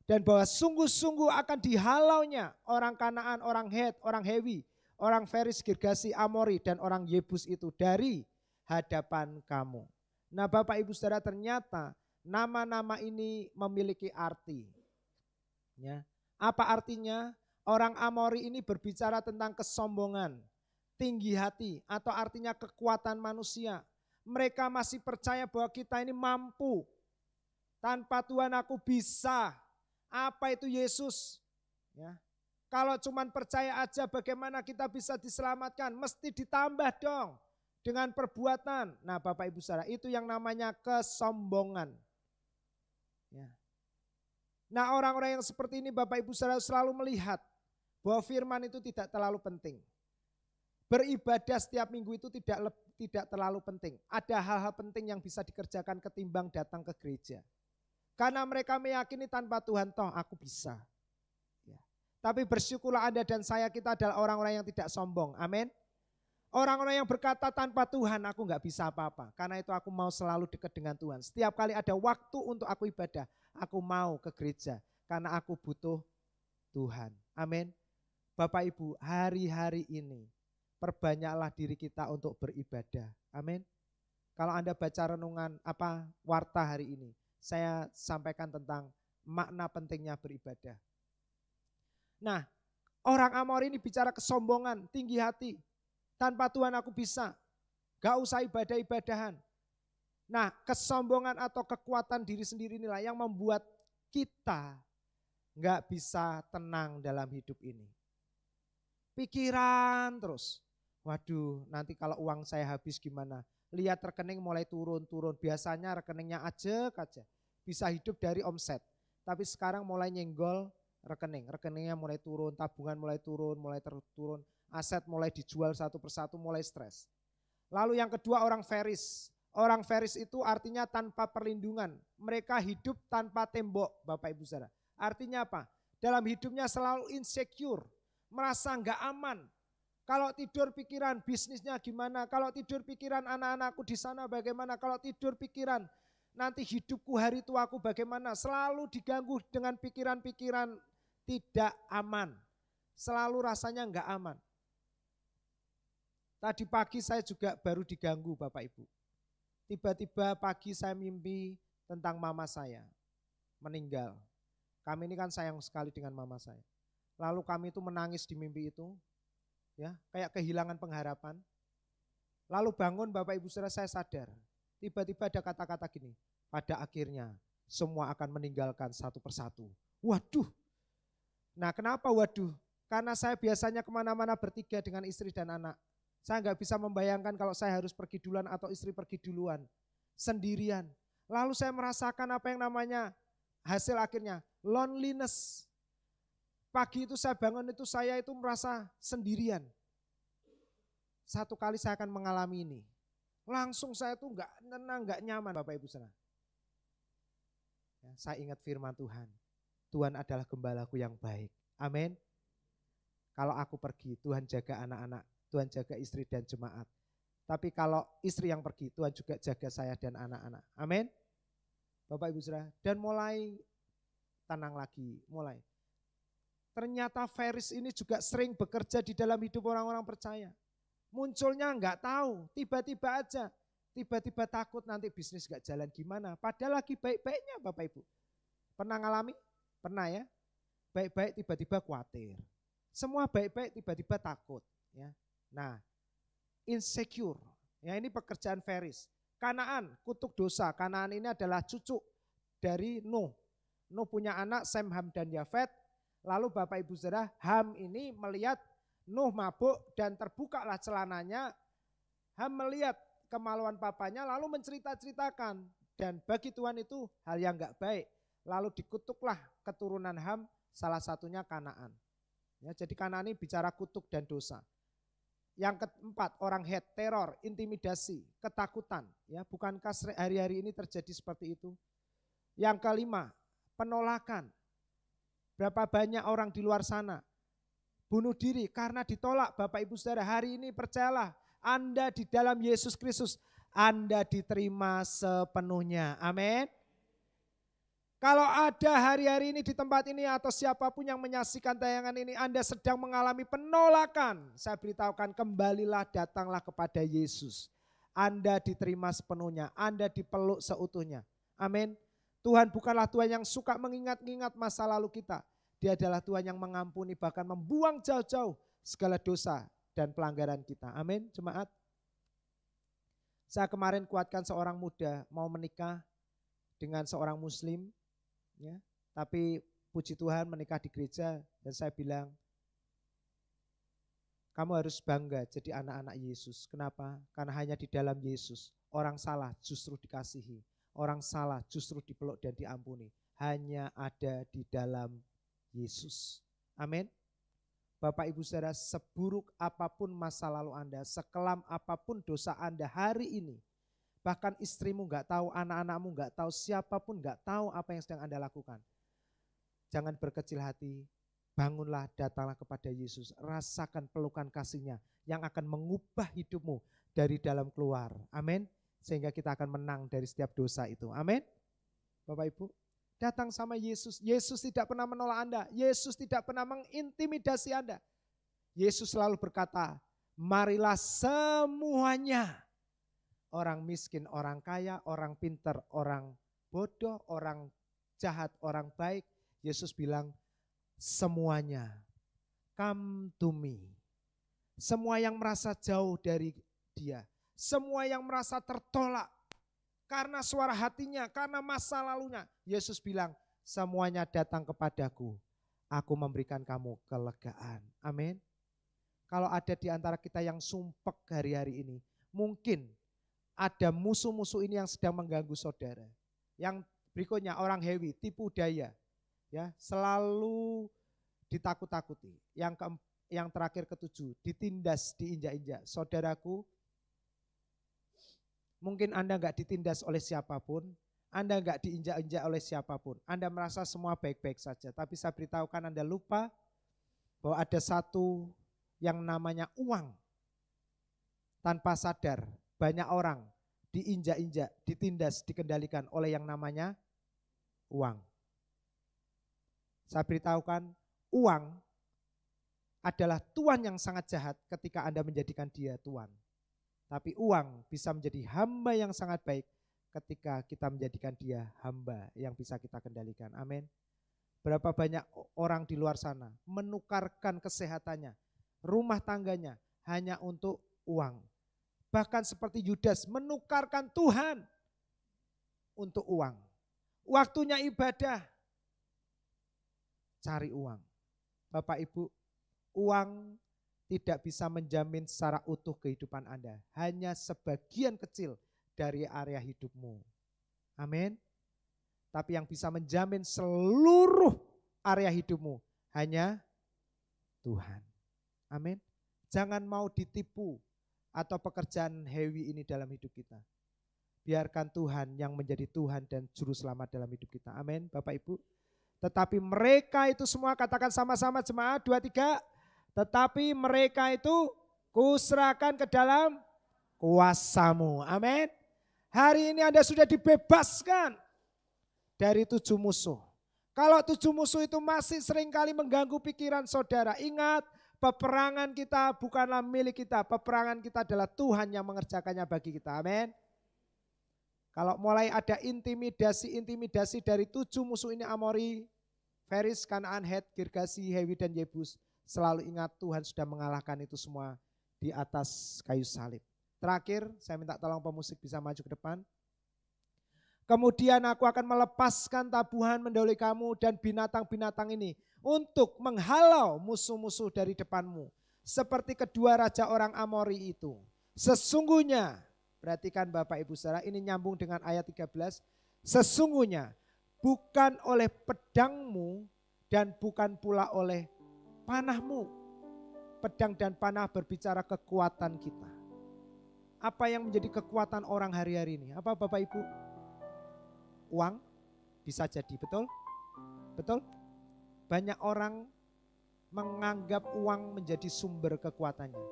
Dan bahwa sungguh-sungguh akan dihalaunya orang Kanaan, orang Het, orang Hewi, orang Feris, Girgasi, Amori, dan orang Yebus itu dari hadapan kamu. Nah Bapak Ibu Saudara ternyata nama-nama ini memiliki arti. Ya. Apa artinya? Orang Amori ini berbicara tentang kesombongan, tinggi hati, atau artinya kekuatan manusia. Mereka masih percaya bahwa kita ini mampu. Tanpa Tuhan aku bisa. Apa itu Yesus? Ya. Kalau cuman percaya aja bagaimana kita bisa diselamatkan? Mesti ditambah dong dengan perbuatan. Nah Bapak Ibu Saudara itu yang namanya kesombongan. Ya. Nah orang-orang yang seperti ini Bapak Ibu Saudara selalu melihat bahwa firman itu tidak terlalu penting. Beribadah setiap minggu itu tidak terlalu penting. Ada hal-hal penting yang bisa dikerjakan ketimbang datang ke gereja. Karena mereka meyakini tanpa Tuhan toh aku bisa. Ya. Tapi bersyukurlah Anda dan saya kita adalah orang-orang yang tidak sombong. Amin. Orang-orang yang berkata tanpa Tuhan aku nggak bisa apa-apa. Karena itu aku mau selalu dekat dengan Tuhan. Setiap kali ada waktu untuk aku ibadah, aku mau ke gereja. Karena aku butuh Tuhan. Amin. Bapak Ibu, hari-hari ini perbanyaklah diri kita untuk beribadah. Amin. Kalau Anda baca renungan warta hari ini, saya sampaikan tentang makna pentingnya beribadah. Nah, orang Amori ini bicara kesombongan, tinggi hati. Tanpa Tuhan aku bisa. Gak usah ibadah-ibadahan. Nah, kesombongan atau kekuatan diri sendiri inilah yang membuat kita gak bisa tenang dalam hidup ini. Pikiran terus. Waduh, nanti kalau uang saya habis gimana? Lihat rekening mulai turun-turun. Biasanya rekeningnya aja. Bisa hidup dari omset. Tapi sekarang mulai nyenggol rekeningnya mulai turun, tabungan mulai turun, turun, aset mulai dijual satu persatu, mulai stres. Lalu yang kedua orang Faris. Orang Faris itu artinya tanpa perlindungan. Mereka hidup tanpa tembok, Bapak Ibu Saudara. Artinya apa? Dalam hidupnya selalu insecure, merasa enggak aman. Kalau tidur pikiran bisnisnya gimana, kalau tidur pikiran anak-anakku di sana bagaimana, kalau tidur pikiran nanti hidupku hari tuaku bagaimana. Selalu diganggu dengan pikiran-pikiran tidak aman. Selalu rasanya enggak aman. Tadi pagi saya juga baru diganggu Bapak Ibu. Tiba-tiba pagi saya mimpi tentang mama saya meninggal. Kami ini kan sayang sekali dengan mama saya. Lalu kami itu menangis di mimpi itu, ya kayak kehilangan pengharapan. Lalu bangun Bapak Ibu Saudara, saya sadar. Tiba-tiba ada kata-kata gini, pada akhirnya semua akan meninggalkan satu persatu. Waduh. Nah kenapa waduh? Karena saya biasanya kemana-mana bertiga dengan istri dan anak. Saya nggak bisa membayangkan kalau saya harus pergi duluan atau istri pergi duluan, sendirian. Lalu saya merasakan apa yang namanya hasil akhirnya, loneliness. Pagi itu saya bangun itu saya itu merasa sendirian. Satu kali saya akan mengalami ini. Langsung saya tuh nggak tenang, nggak nyaman Bapak Ibu Saudara. Ya, saya ingat firman Tuhan. Tuhan adalah gembalaku yang baik. Amin. Kalau aku pergi, Tuhan jaga anak-anak. Tuhan jaga istri dan jemaat. Tapi kalau istri yang pergi, Tuhan juga jaga saya dan anak-anak. Amin. Bapak Ibu Saudara. Dan mulai tenang lagi, mulai. Ternyata Faris ini juga sering bekerja di dalam hidup orang-orang percaya. Munculnya enggak tahu, tiba-tiba aja. Tiba-tiba takut nanti bisnis enggak jalan gimana. Padahal lagi baik-baiknya Bapak Ibu. Pernah ngalami? Pernah ya. Baik-baik tiba-tiba khawatir. Semua baik-baik tiba-tiba takut. Ya. Nah, insecure. Ya, ini pekerjaan Faris. Kanaan, kutuk dosa. Kanaan ini adalah cucu dari Nuh. Nuh punya anak Sem, Ham, dan Yafet. Lalu Bapak Ibu Saudara, Ham ini melihat Nuh mabuk dan terbukalah celananya. Ham melihat kemaluan papanya lalu mencerita-ceritakan. Dan bagi Tuhan itu hal yang enggak baik. Lalu dikutuklah keturunan Ham, salah satunya Kanaan. Ya, jadi Kanaan ini bicara kutuk dan dosa. Yang keempat, orang hate, teror, intimidasi, ketakutan. Ya, bukankah hari-hari ini terjadi seperti itu? Yang kelima, penolakan. Berapa banyak orang di luar sana bunuh diri karena ditolak. Bapak Ibu Saudara, hari ini percayalah, Anda di dalam Yesus Kristus, Anda diterima sepenuhnya. Amin. Kalau ada hari-hari ini di tempat ini atau siapapun yang menyaksikan tayangan ini, Anda sedang mengalami penolakan. Saya beritahukan, kembalilah, datanglah kepada Yesus. Anda diterima sepenuhnya, Anda dipeluk seutuhnya. Amin. Tuhan bukanlah Tuhan yang suka mengingat-ingat masa lalu kita. Dia adalah Tuhan yang mengampuni, bahkan membuang jauh-jauh segala dosa dan pelanggaran kita. Amin, jemaat. Saya kemarin kuatkan seorang muda mau menikah dengan seorang muslim. Ya, tapi puji Tuhan menikah di gereja dan saya bilang, kamu harus bangga jadi anak-anak Yesus. Kenapa? Karena hanya di dalam Yesus orang salah justru dikasihi, orang salah justru dipeluk dan diampuni. Hanya ada di dalam Yesus. Amin. Bapak Ibu Saudara, seburuk apapun masa lalu Anda, sekelam apapun dosa Anda hari ini, bahkan istrimu enggak tahu, anak-anakmu enggak tahu, siapapun enggak tahu apa yang sedang Anda lakukan. Jangan berkecil hati, bangunlah, datanglah kepada Yesus, rasakan pelukan kasih-Nya yang akan mengubah hidupmu dari dalam keluar. Amin. Sehingga kita akan menang dari setiap dosa itu. Amin. Bapak Ibu, datang sama Yesus. Yesus tidak pernah menolak Anda. Yesus tidak pernah mengintimidasi Anda. Yesus selalu berkata, marilah semuanya. Orang miskin, orang kaya, orang pintar, orang bodoh, orang jahat, orang baik. Yesus bilang, semuanya, come to me. Semua yang merasa jauh dari Dia. Semua yang merasa tertolak. Karena suara hatinya, karena masa lalunya. Yesus bilang, semuanya datang kepadaku. Aku memberikan kamu kelegaan. Amin. Kalau ada di antara kita yang sumpek hari-hari ini, mungkin ada musuh-musuh ini yang sedang mengganggu saudara. Yang berikutnya orang hewi, tipu daya. Ya, selalu ditakut-takuti. Yang terakhir ketujuh, ditindas, diinjak-injak. Saudaraku, mungkin Anda enggak ditindas oleh siapapun, Anda enggak diinjak-injak oleh siapapun. Anda merasa semua baik-baik saja, tapi saya beritahukan Anda lupa bahwa ada satu yang namanya uang. Tanpa sadar, banyak orang diinjak-injak, ditindas, dikendalikan oleh yang namanya uang. Saya beritahukan, uang adalah tuan yang sangat jahat ketika Anda menjadikan dia tuan. Tapi uang bisa menjadi hamba yang sangat baik ketika kita menjadikan dia hamba yang bisa kita kendalikan. Amin. Berapa banyak orang di luar sana menukarkan kesehatannya, rumah tangganya hanya untuk uang. Bahkan seperti Yudas menukarkan Tuhan untuk uang. Waktunya ibadah, cari uang. Bapak Ibu, uang tidak bisa menjamin secara utuh kehidupan Anda. Hanya sebagian kecil dari area hidupmu. Amin. Tapi yang bisa menjamin seluruh area hidupmu hanya Tuhan. Amin. Jangan mau ditipu atau pekerjaan heavy ini dalam hidup kita. Biarkan Tuhan yang menjadi Tuhan dan juru selamat dalam hidup kita. Amin, Bapak Ibu. Tetapi mereka itu semua, katakan sama-sama jemaat 2, 3. Tetapi mereka itu kuserahkan ke dalam kuasa-Mu. Amin. Hari ini Anda sudah dibebaskan dari 7 musuh. Kalau 7 musuh itu masih seringkali mengganggu pikiran saudara, ingat, peperangan kita bukanlah milik kita. Peperangan kita adalah Tuhan yang mengerjakannya bagi kita. Amin. Kalau mulai ada intimidasi dari 7 musuh ini, Amori, Feris, Kanaan, Het, Girgasi, Hewi, dan Yebus, selalu ingat Tuhan sudah mengalahkan itu semua di atas kayu salib. Terakhir, saya minta tolong pemusik bisa maju ke depan. Kemudian aku akan melepaskan tabuhan mendahului kamu dan binatang-binatang ini untuk menghalau musuh-musuh dari depanmu. Seperti kedua raja orang Amori itu. Sesungguhnya, perhatikan Bapak Ibu Saudara, ini nyambung dengan ayat 13. Sesungguhnya bukan oleh pedangmu dan bukan pula oleh panahmu. Pedang dan panah berbicara kekuatan kita. Apa yang menjadi kekuatan orang hari-hari ini? Apa Bapak Ibu? Uang bisa jadi, betul? Betul? Banyak orang menganggap uang menjadi sumber kekuatannya.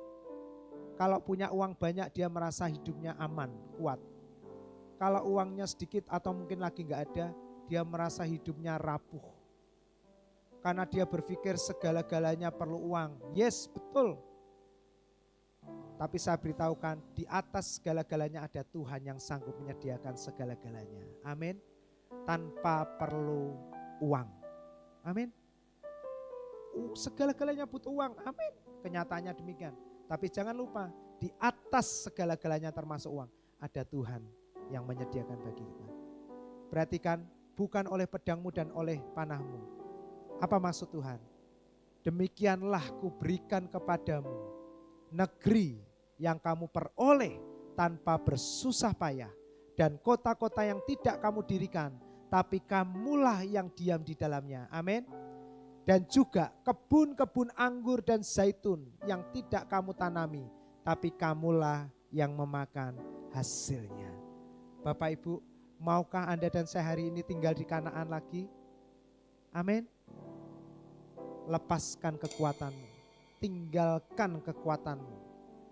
Kalau punya uang banyak dia merasa hidupnya aman, kuat. Kalau uangnya sedikit atau mungkin lagi nggak ada, dia merasa hidupnya rapuh. Karena dia berpikir segala-galanya perlu uang. Yes, betul. Tapi saya beritahukan, di atas segala-galanya ada Tuhan yang sanggup menyediakan segala-galanya. Amin. Tanpa perlu uang. Amin. Segala-galanya butuh uang. Amin. Kenyataannya demikian. Tapi jangan lupa, di atas segala-galanya termasuk uang, ada Tuhan yang menyediakan bagi kita. Perhatikan, bukan oleh pedangmu dan oleh panahmu. Apa maksud Tuhan? Demikianlah kuberikan kepadamu negeri yang kamu peroleh tanpa bersusah payah, dan kota-kota yang tidak kamu dirikan, tapi kamulah yang diam di dalamnya. Amin. Dan juga kebun-kebun anggur dan zaitun yang tidak kamu tanami, tapi kamulah yang memakan hasilnya. Bapak Ibu, maukah Anda dan saya hari ini tinggal di Kanaan lagi? Amin. Lepaskan kekuatanmu, tinggalkan kekuatanmu,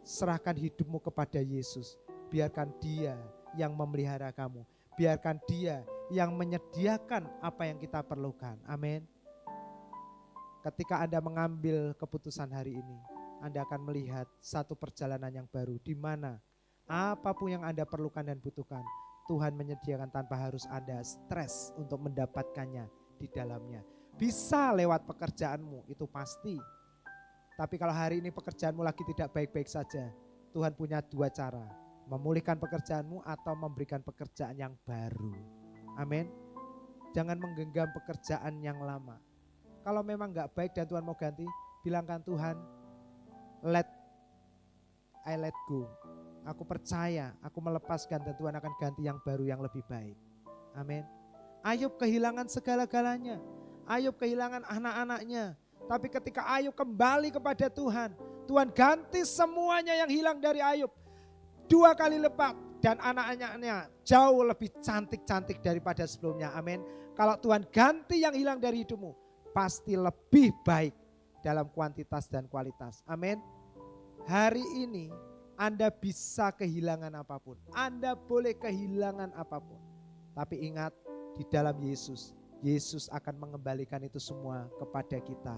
serahkan hidupmu kepada Yesus. Biarkan Dia yang memelihara kamu, biarkan Dia yang menyediakan apa yang kita perlukan. Amin. Ketika Anda mengambil keputusan hari ini, Anda akan melihat satu perjalanan yang baru, di mana apapun yang Anda perlukan dan butuhkan, Tuhan menyediakan tanpa harus Anda stres untuk mendapatkannya di dalamnya. Bisa lewat pekerjaanmu, itu pasti. Tapi kalau hari ini pekerjaanmu lagi tidak baik-baik saja, Tuhan punya 2 cara, memulihkan pekerjaanmu atau memberikan pekerjaan yang baru. Amin. Jangan menggenggam pekerjaan yang lama. Kalau memang gak baik dan Tuhan mau ganti, bilangkan Tuhan, I let go. Aku percaya, aku melepaskan dan Tuhan akan ganti yang baru yang lebih baik. Amin. Ayub kehilangan segala-galanya. Ayub kehilangan anak-anaknya. Tapi ketika Ayub kembali kepada Tuhan, Tuhan ganti semuanya yang hilang dari Ayub 2 kali lipat. Dan anak-anaknya jauh lebih cantik-cantik daripada sebelumnya. Amin. Kalau Tuhan ganti yang hilang dari hidupmu, pasti lebih baik dalam kuantitas dan kualitas. Amin. Hari ini Anda bisa kehilangan apapun. Anda boleh kehilangan apapun. Tapi ingat, di dalam Yesus, Yesus akan mengembalikan itu semua kepada kita.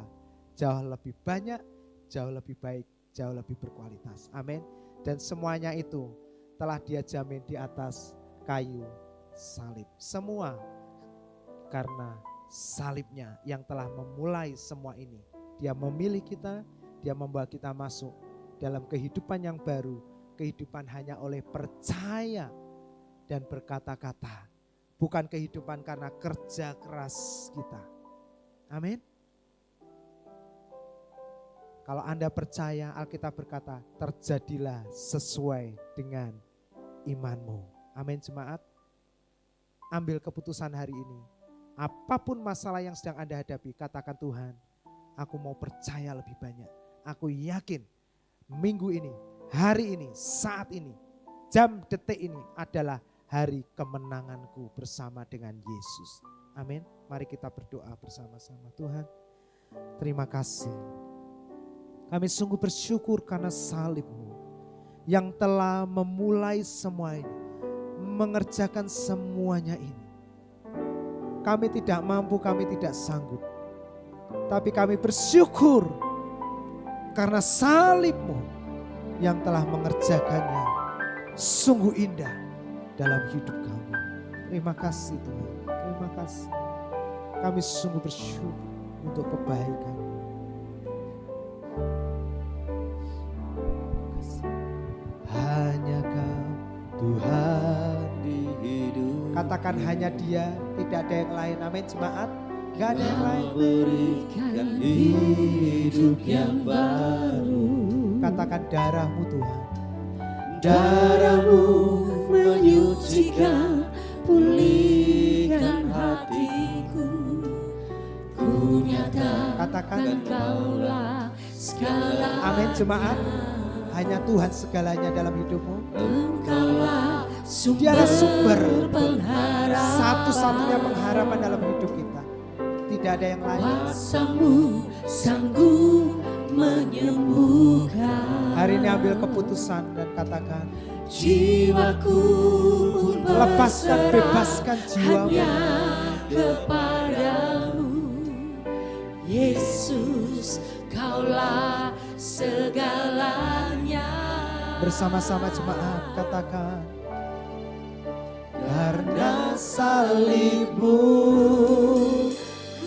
Jauh lebih banyak, jauh lebih baik, jauh lebih berkualitas. Amin. Dan semuanya itu telah Dia jamin di atas kayu salib. Semua karena salibnya yang telah memulai semua ini. Dia memilih kita, Dia membawa kita masuk dalam kehidupan yang baru. Kehidupan hanya oleh percaya dan berkata-kata. Bukan kehidupan karena kerja keras kita. Amin. Kalau Anda percaya, Alkitab berkata, terjadilah sesuai dengan imanmu. Amin jemaat. Ambil keputusan hari ini. Apapun masalah yang sedang Anda hadapi, katakan Tuhan, aku mau percaya lebih banyak. Aku yakin minggu ini, hari ini, saat ini, jam detik ini adalah hari kemenanganku bersama dengan Yesus. Amin. Mari kita berdoa bersama-sama. Tuhan, terima kasih. Kami sungguh bersyukur karena salib-Mu yang telah memulai semua ini, mengerjakan semuanya ini. Kami tidak mampu, kami tidak sanggup. Tapi kami bersyukur karena salib-Mu yang telah mengerjakannya sungguh indah dalam hidup kami. Terima kasih Tuhan, terima kasih. Kami sungguh bersyukur untuk kebaikan. Hanya Kau Tuhan di hidup. Katakan hanya Dia, tidak ada yang lain. Amin jemaat. Gak ada yang lain. Berikan hidup yang baru. Katakan darah-Mu Tuhan. Darah-Mu menyucikan, pulihkan hatiku. Ku nyatakan Katakan Kaulah segala. amin jemaat. Hanya Tuhan segalanya dalam hidupmu. Engkaulah Dialah sumber pengharapan. satu-satunya pengharapan dalam hidup kita. Tidak ada yang lain. Kuasa-Mu sanggup menyembuhkan. Hari ini ambil keputusan dan katakan, jiwaku pun lepaskan, berserah bebaskan jiwamu. hanya kepadamu. Yesus, Kaulah segalanya. Bersama-sama jemaat katakan, karena salib-Mu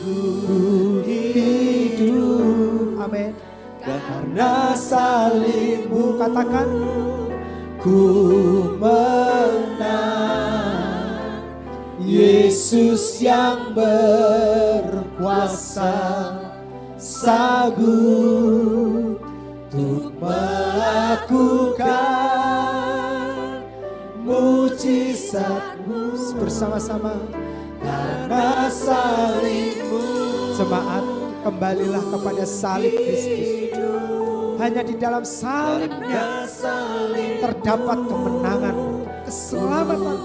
ku hidup. Amin. Karena salib-Mu, katakan, ku menang. Yesus yang berkuasa sanggup untuk melakukan mujizat-Mu. Bersama-sama, karena salib-Mu. Jemaat, kembalilah kepada salib Kristus. Hanya di dalam salib-Nya terdapat kemenangan, keselamatan,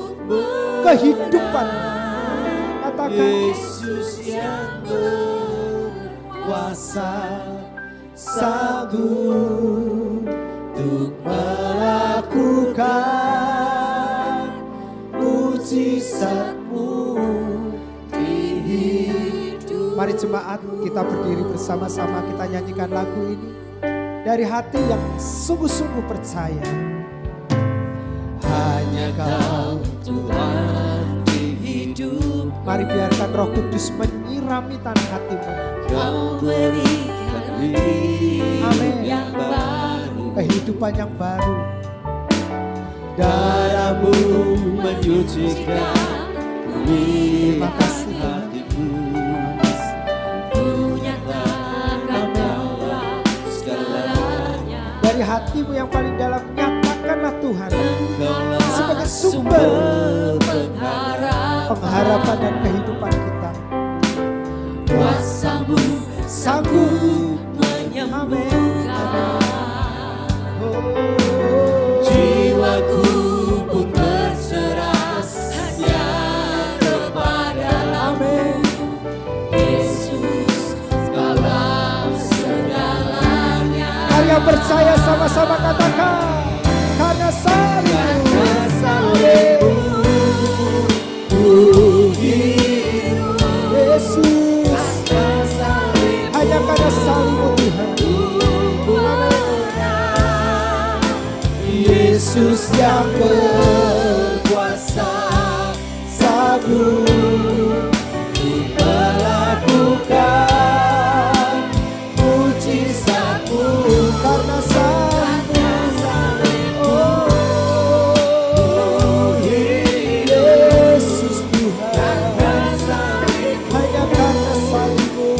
kehidupan. Katakan, Yesus yang berkuasa sanggup untuk melakukan mujizat-Mu di hidup. Mari jemaat, kita berdiri bersama-sama, kita nyanyikan lagu ini dari hati yang sungguh-sungguh percaya. Hanya Kau Tuhan di hidup. Mari biarkan Roh Kudus menyirami tanah hatimu. Kau berikan hidup Amin. yang baru. Kehidupan yang baru. Darah-Mu menyucikan, Terima pulihkan kasih Tuhan. hatiku. Ku nyatakan Kaulah segalanya. Dari hatimu yang paling dalam, nyatakanlah Tuhan Engkaulah sebagai sumber pengharapan. pengharapan dan kehidupan kita. Kuasa-Mu Sanggup yang percaya sama-sama katakan, karena salibmu, Yesus, hanya karena salibmu Tuhan. Yesus yang berkuasa sanggup melakukan mujizat-Mu karena salib. Oh Yesus Tuhan, hanya karena salib-Mu.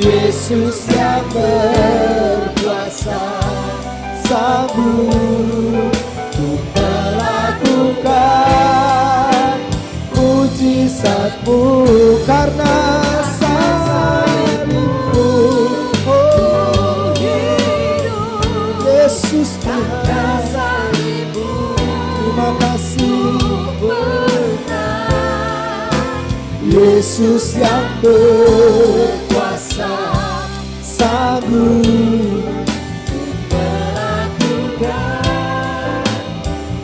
Yesus yang berkuasa sanggup untuk melakukan mujizat-Mu karena salib-Mu. Oh Yesus Tuhan, terima kasih. Yesus yang berkuasa sanggup melakukan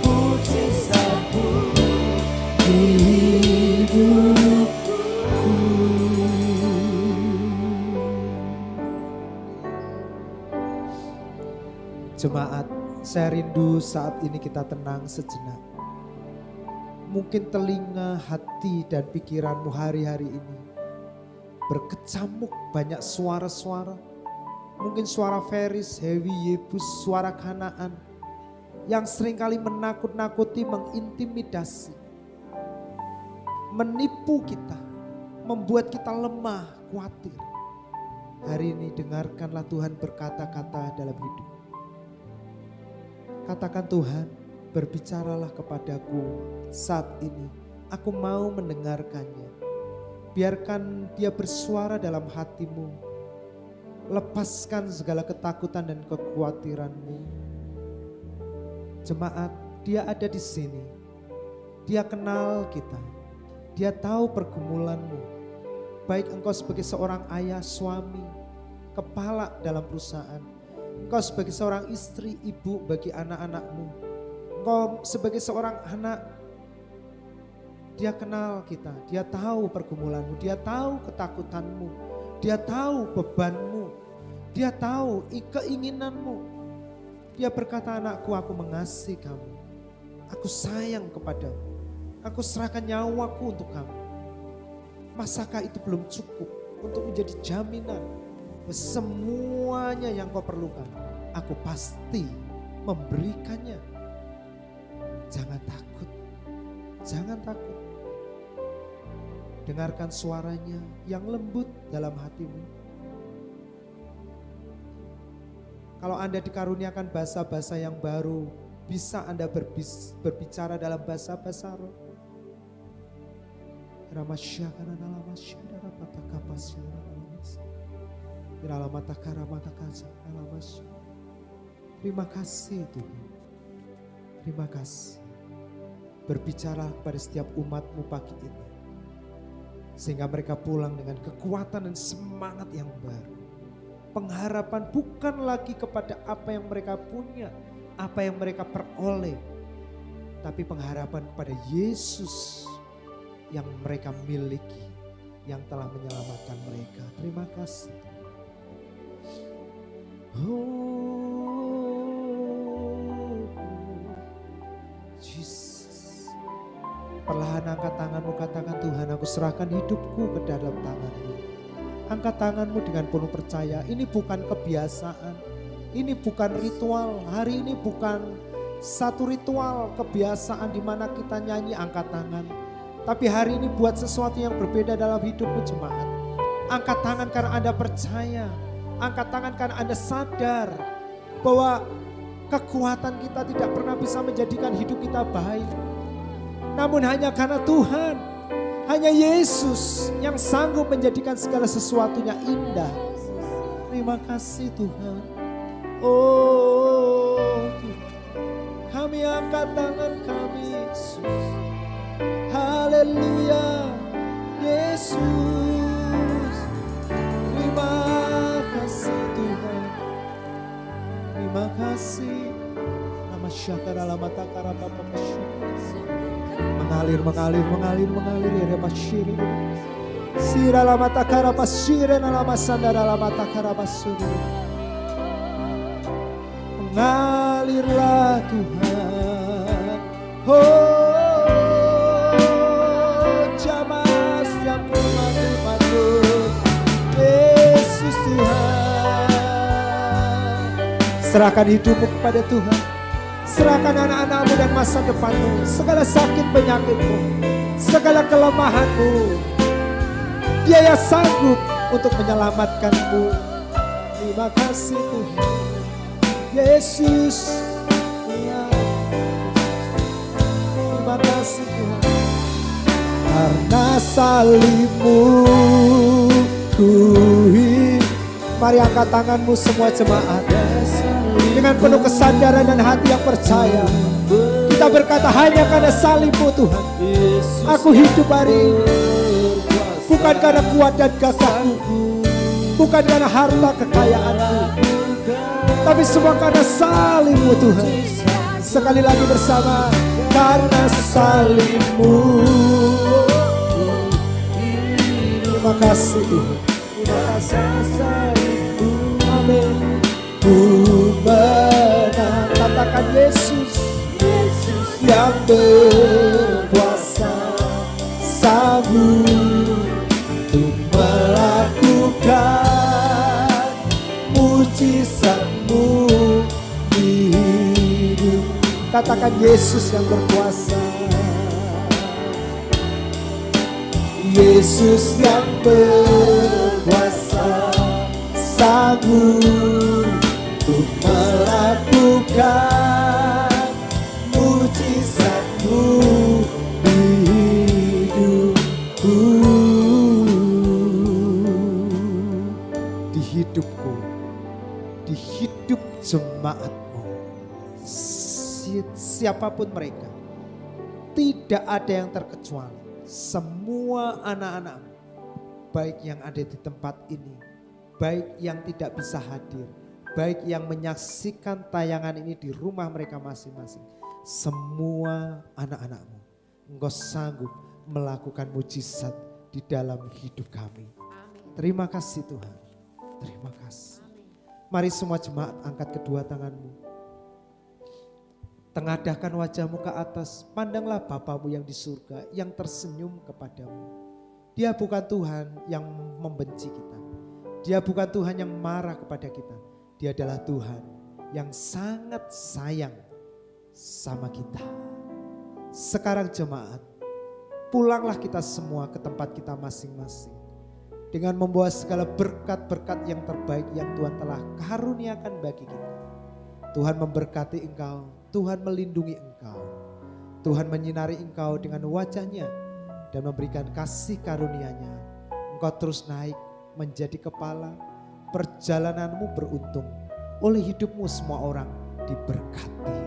mujizat-Mu di hidupku. Jemaat, saya rindu saat ini kita tenang sejenak. Mungkin telinga, hati, dan pikiranmu hari-hari ini berkecamuk banyak suara-suara. Mungkin suara Feris, Hewi, Yebus, suara Kanaan yang seringkali menakut-nakuti, mengintimidasi, menipu kita, membuat kita lemah, khawatir. Hari ini dengarkanlah Tuhan berkata-kata dalam hidup. Katakan, Tuhan, berbicaralah kepadaku saat ini. Aku mau mendengarkannya. Biarkan dia bersuara dalam hatimu. Lepaskan segala ketakutan dan kekhawatiranmu. Jemaat, dia ada di sini. Dia kenal kita. Dia tahu pergumulanmu. Baik engkau sebagai seorang ayah, suami, kepala dalam perusahaan. Engkau sebagai seorang istri, ibu bagi anak-anakmu. Engkau sebagai seorang anak, dia kenal kita, dia tahu pergumulanmu, dia tahu ketakutanmu, dia tahu bebanmu, dia tahu keinginanmu. Dia berkata, anakku, aku mengasihi kamu, aku sayang kepadamu, aku serahkan nyawaku untuk kamu. Masakah itu belum cukup untuk menjadi jaminan semuanya yang kau perlukan? Aku pasti memberikannya. Jangan takut, jangan takut. Dengarkan suaranya yang lembut dalam hatimu. Kalau Anda dikaruniakan bahasa-bahasa yang baru, bisa Anda berbicara dalam bahasa-bahasa roh. Terima kasih Tuhan. Terima kasih. Berbicara kepada setiap umat-Mu pagi ini. Sehingga mereka pulang dengan kekuatan dan semangat yang baru. Pengharapan bukan lagi kepada apa yang mereka punya, apa yang mereka peroleh. Tapi pengharapan kepada Yesus yang mereka miliki, yang telah menyelamatkan mereka. Terima kasih. Oh, Jesus. Perlahan angkat tanganmu, katakan, Tuhan, aku serahkan hidupku ke dalam tangan-Mu. Angkat tanganmu dengan penuh percaya. Ini bukan kebiasaan, ini bukan ritual. Hari ini bukan satu ritual kebiasaan di mana kita nyanyi angkat tangan. Tapi hari ini buat sesuatu yang berbeda dalam hidupmu, jemaat. Angkat tangan karena Anda percaya. Angkat tangan karena Anda sadar bahwa kekuatan kita tidak pernah bisa menjadikan hidup kita baik. Namun hanya karena Tuhan, hanya Yesus yang sanggup menjadikan segala sesuatunya indah. Terima kasih Tuhan. Oh Tuhan, kami angkat tangan kami Yesus. Haleluya Yesus. Terima Terima kasih. Nama syakara lama takara bapa mengalir ya Bapak Syiri. Sira lama takara pasire lama sandara lama takara basuri. Mengalirlah Tuhan. Jamah setiap umat-Mu. Yesus Tuhan. Serahkan hidupmu kepada Tuhan. Serahkan anak-anak-Mu dan masa depan-Mu. Segala sakit penyakit-Mu, segala kelemahan-Mu. Dia yang sanggup untuk menyelamatkan-Mu. Terima kasih Tuhan. Yesus Tuhan. Terima kasih Tuhan. Karena salib-Mu ku hidup. Mari angkat tanganmu semua jemaat. Dengan penuh kesadaran dan hati yang percaya, kita berkata hanya karena salib-Mu Tuhan, aku hidup hari ini. Bukan karena kuat dan gagahku, bukan karena harta kekayaanku, tapi semua karena salib-Mu Tuhan. Sekali lagi bersama, karena salib-Mu. Terima kasih Tuhan. Terima kasih. Amin. Ku menang, katakan Yesus, Yesus yang berkuasa, sanggup untuk melakukan mujizat-Mu di hidup. Katakan Yesus yang berkuasa, Yesus yang berkuasa, sanggup untuk melakukan mujizat-Mu di hidupku. Di hidupku, di hidup jemaat-Mu, siapapun mereka, tidak ada yang terkecuali. Semua anak-anak-Mu, baik yang ada di tempat ini, baik yang tidak bisa hadir, baik yang menyaksikan tayangan ini di rumah mereka masing-masing. Semua anak-anak-Mu, Engkau sanggup melakukan mujizat di dalam hidup kami. Terima kasih Tuhan. Terima kasih. Mari semua jemaat angkat kedua tanganmu. Tengadahkan wajahmu ke atas. Pandanglah Bapamu yang di surga yang tersenyum kepadamu. Dia bukan Tuhan yang membenci kita. Dia bukan Tuhan yang marah kepada kita. Dia adalah Tuhan yang sangat sayang sama kita. Sekarang jemaat, pulanglah kita semua ke tempat kita masing-masing. Dengan membawa segala berkat-berkat yang terbaik yang Tuhan telah karuniakan bagi kita. Tuhan memberkati engkau, Tuhan melindungi engkau. Tuhan menyinari engkau dengan wajahnya dan memberikan kasih karunia-Nya. Engkau terus naik menjadi kepala, perjalananmu beruntung, oleh hidupmu semua orang diberkati.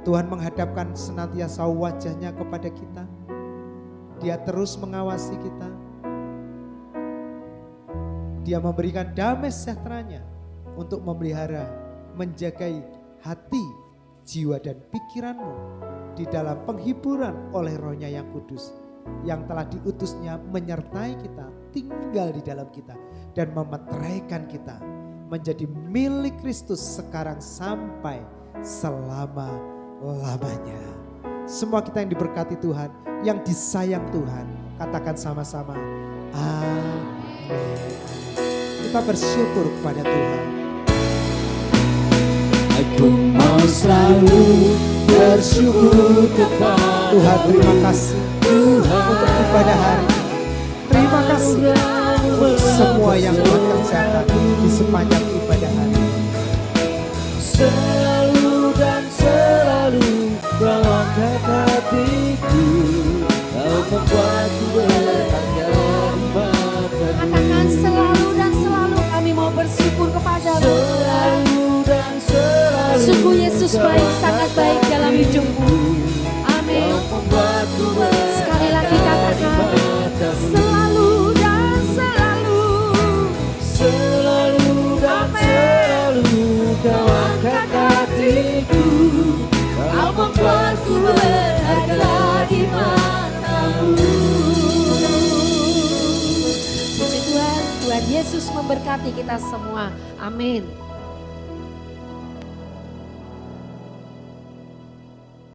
Tuhan menghadapkan senantiasa wajahnya kepada kita. Dia terus mengawasi kita. Dia memberikan damai sejahteranya untuk memelihara, menjagai hati, jiwa dan pikiranmu di dalam penghiburan oleh Roh-Nya yang kudus, yang telah diutusnya menyertai kita, tinggal di dalam kita dan memeteraikan kita menjadi milik Kristus sekarang sampai selama-lamanya. Semua kita yang diberkati Tuhan, yang disayang Tuhan, katakan sama-sama amin. Kita bersyukur kepada Tuhan. Aku mau selalu bersyukur kepada Tuhan, terima kasih untuk ibadah hari ini. Terima kasih untuk semua yang Tuhan kerjakan di sepanjang ibadah hari ini. Selalu dan selalu Kau angkat hatiku, Kau membuatku bertanya di matamu. Katakan selalu dan selalu kami mau bersyukur kepada-Mu. Selalu dan selalu Sungguh Yesus baik, sangat baik dalam hidupku. Amin. Sekali lagi katakan selalu dan selalu. Selalu dan Amin. selalu Kau Tuhan Yesus memberkati kita semua. Amin.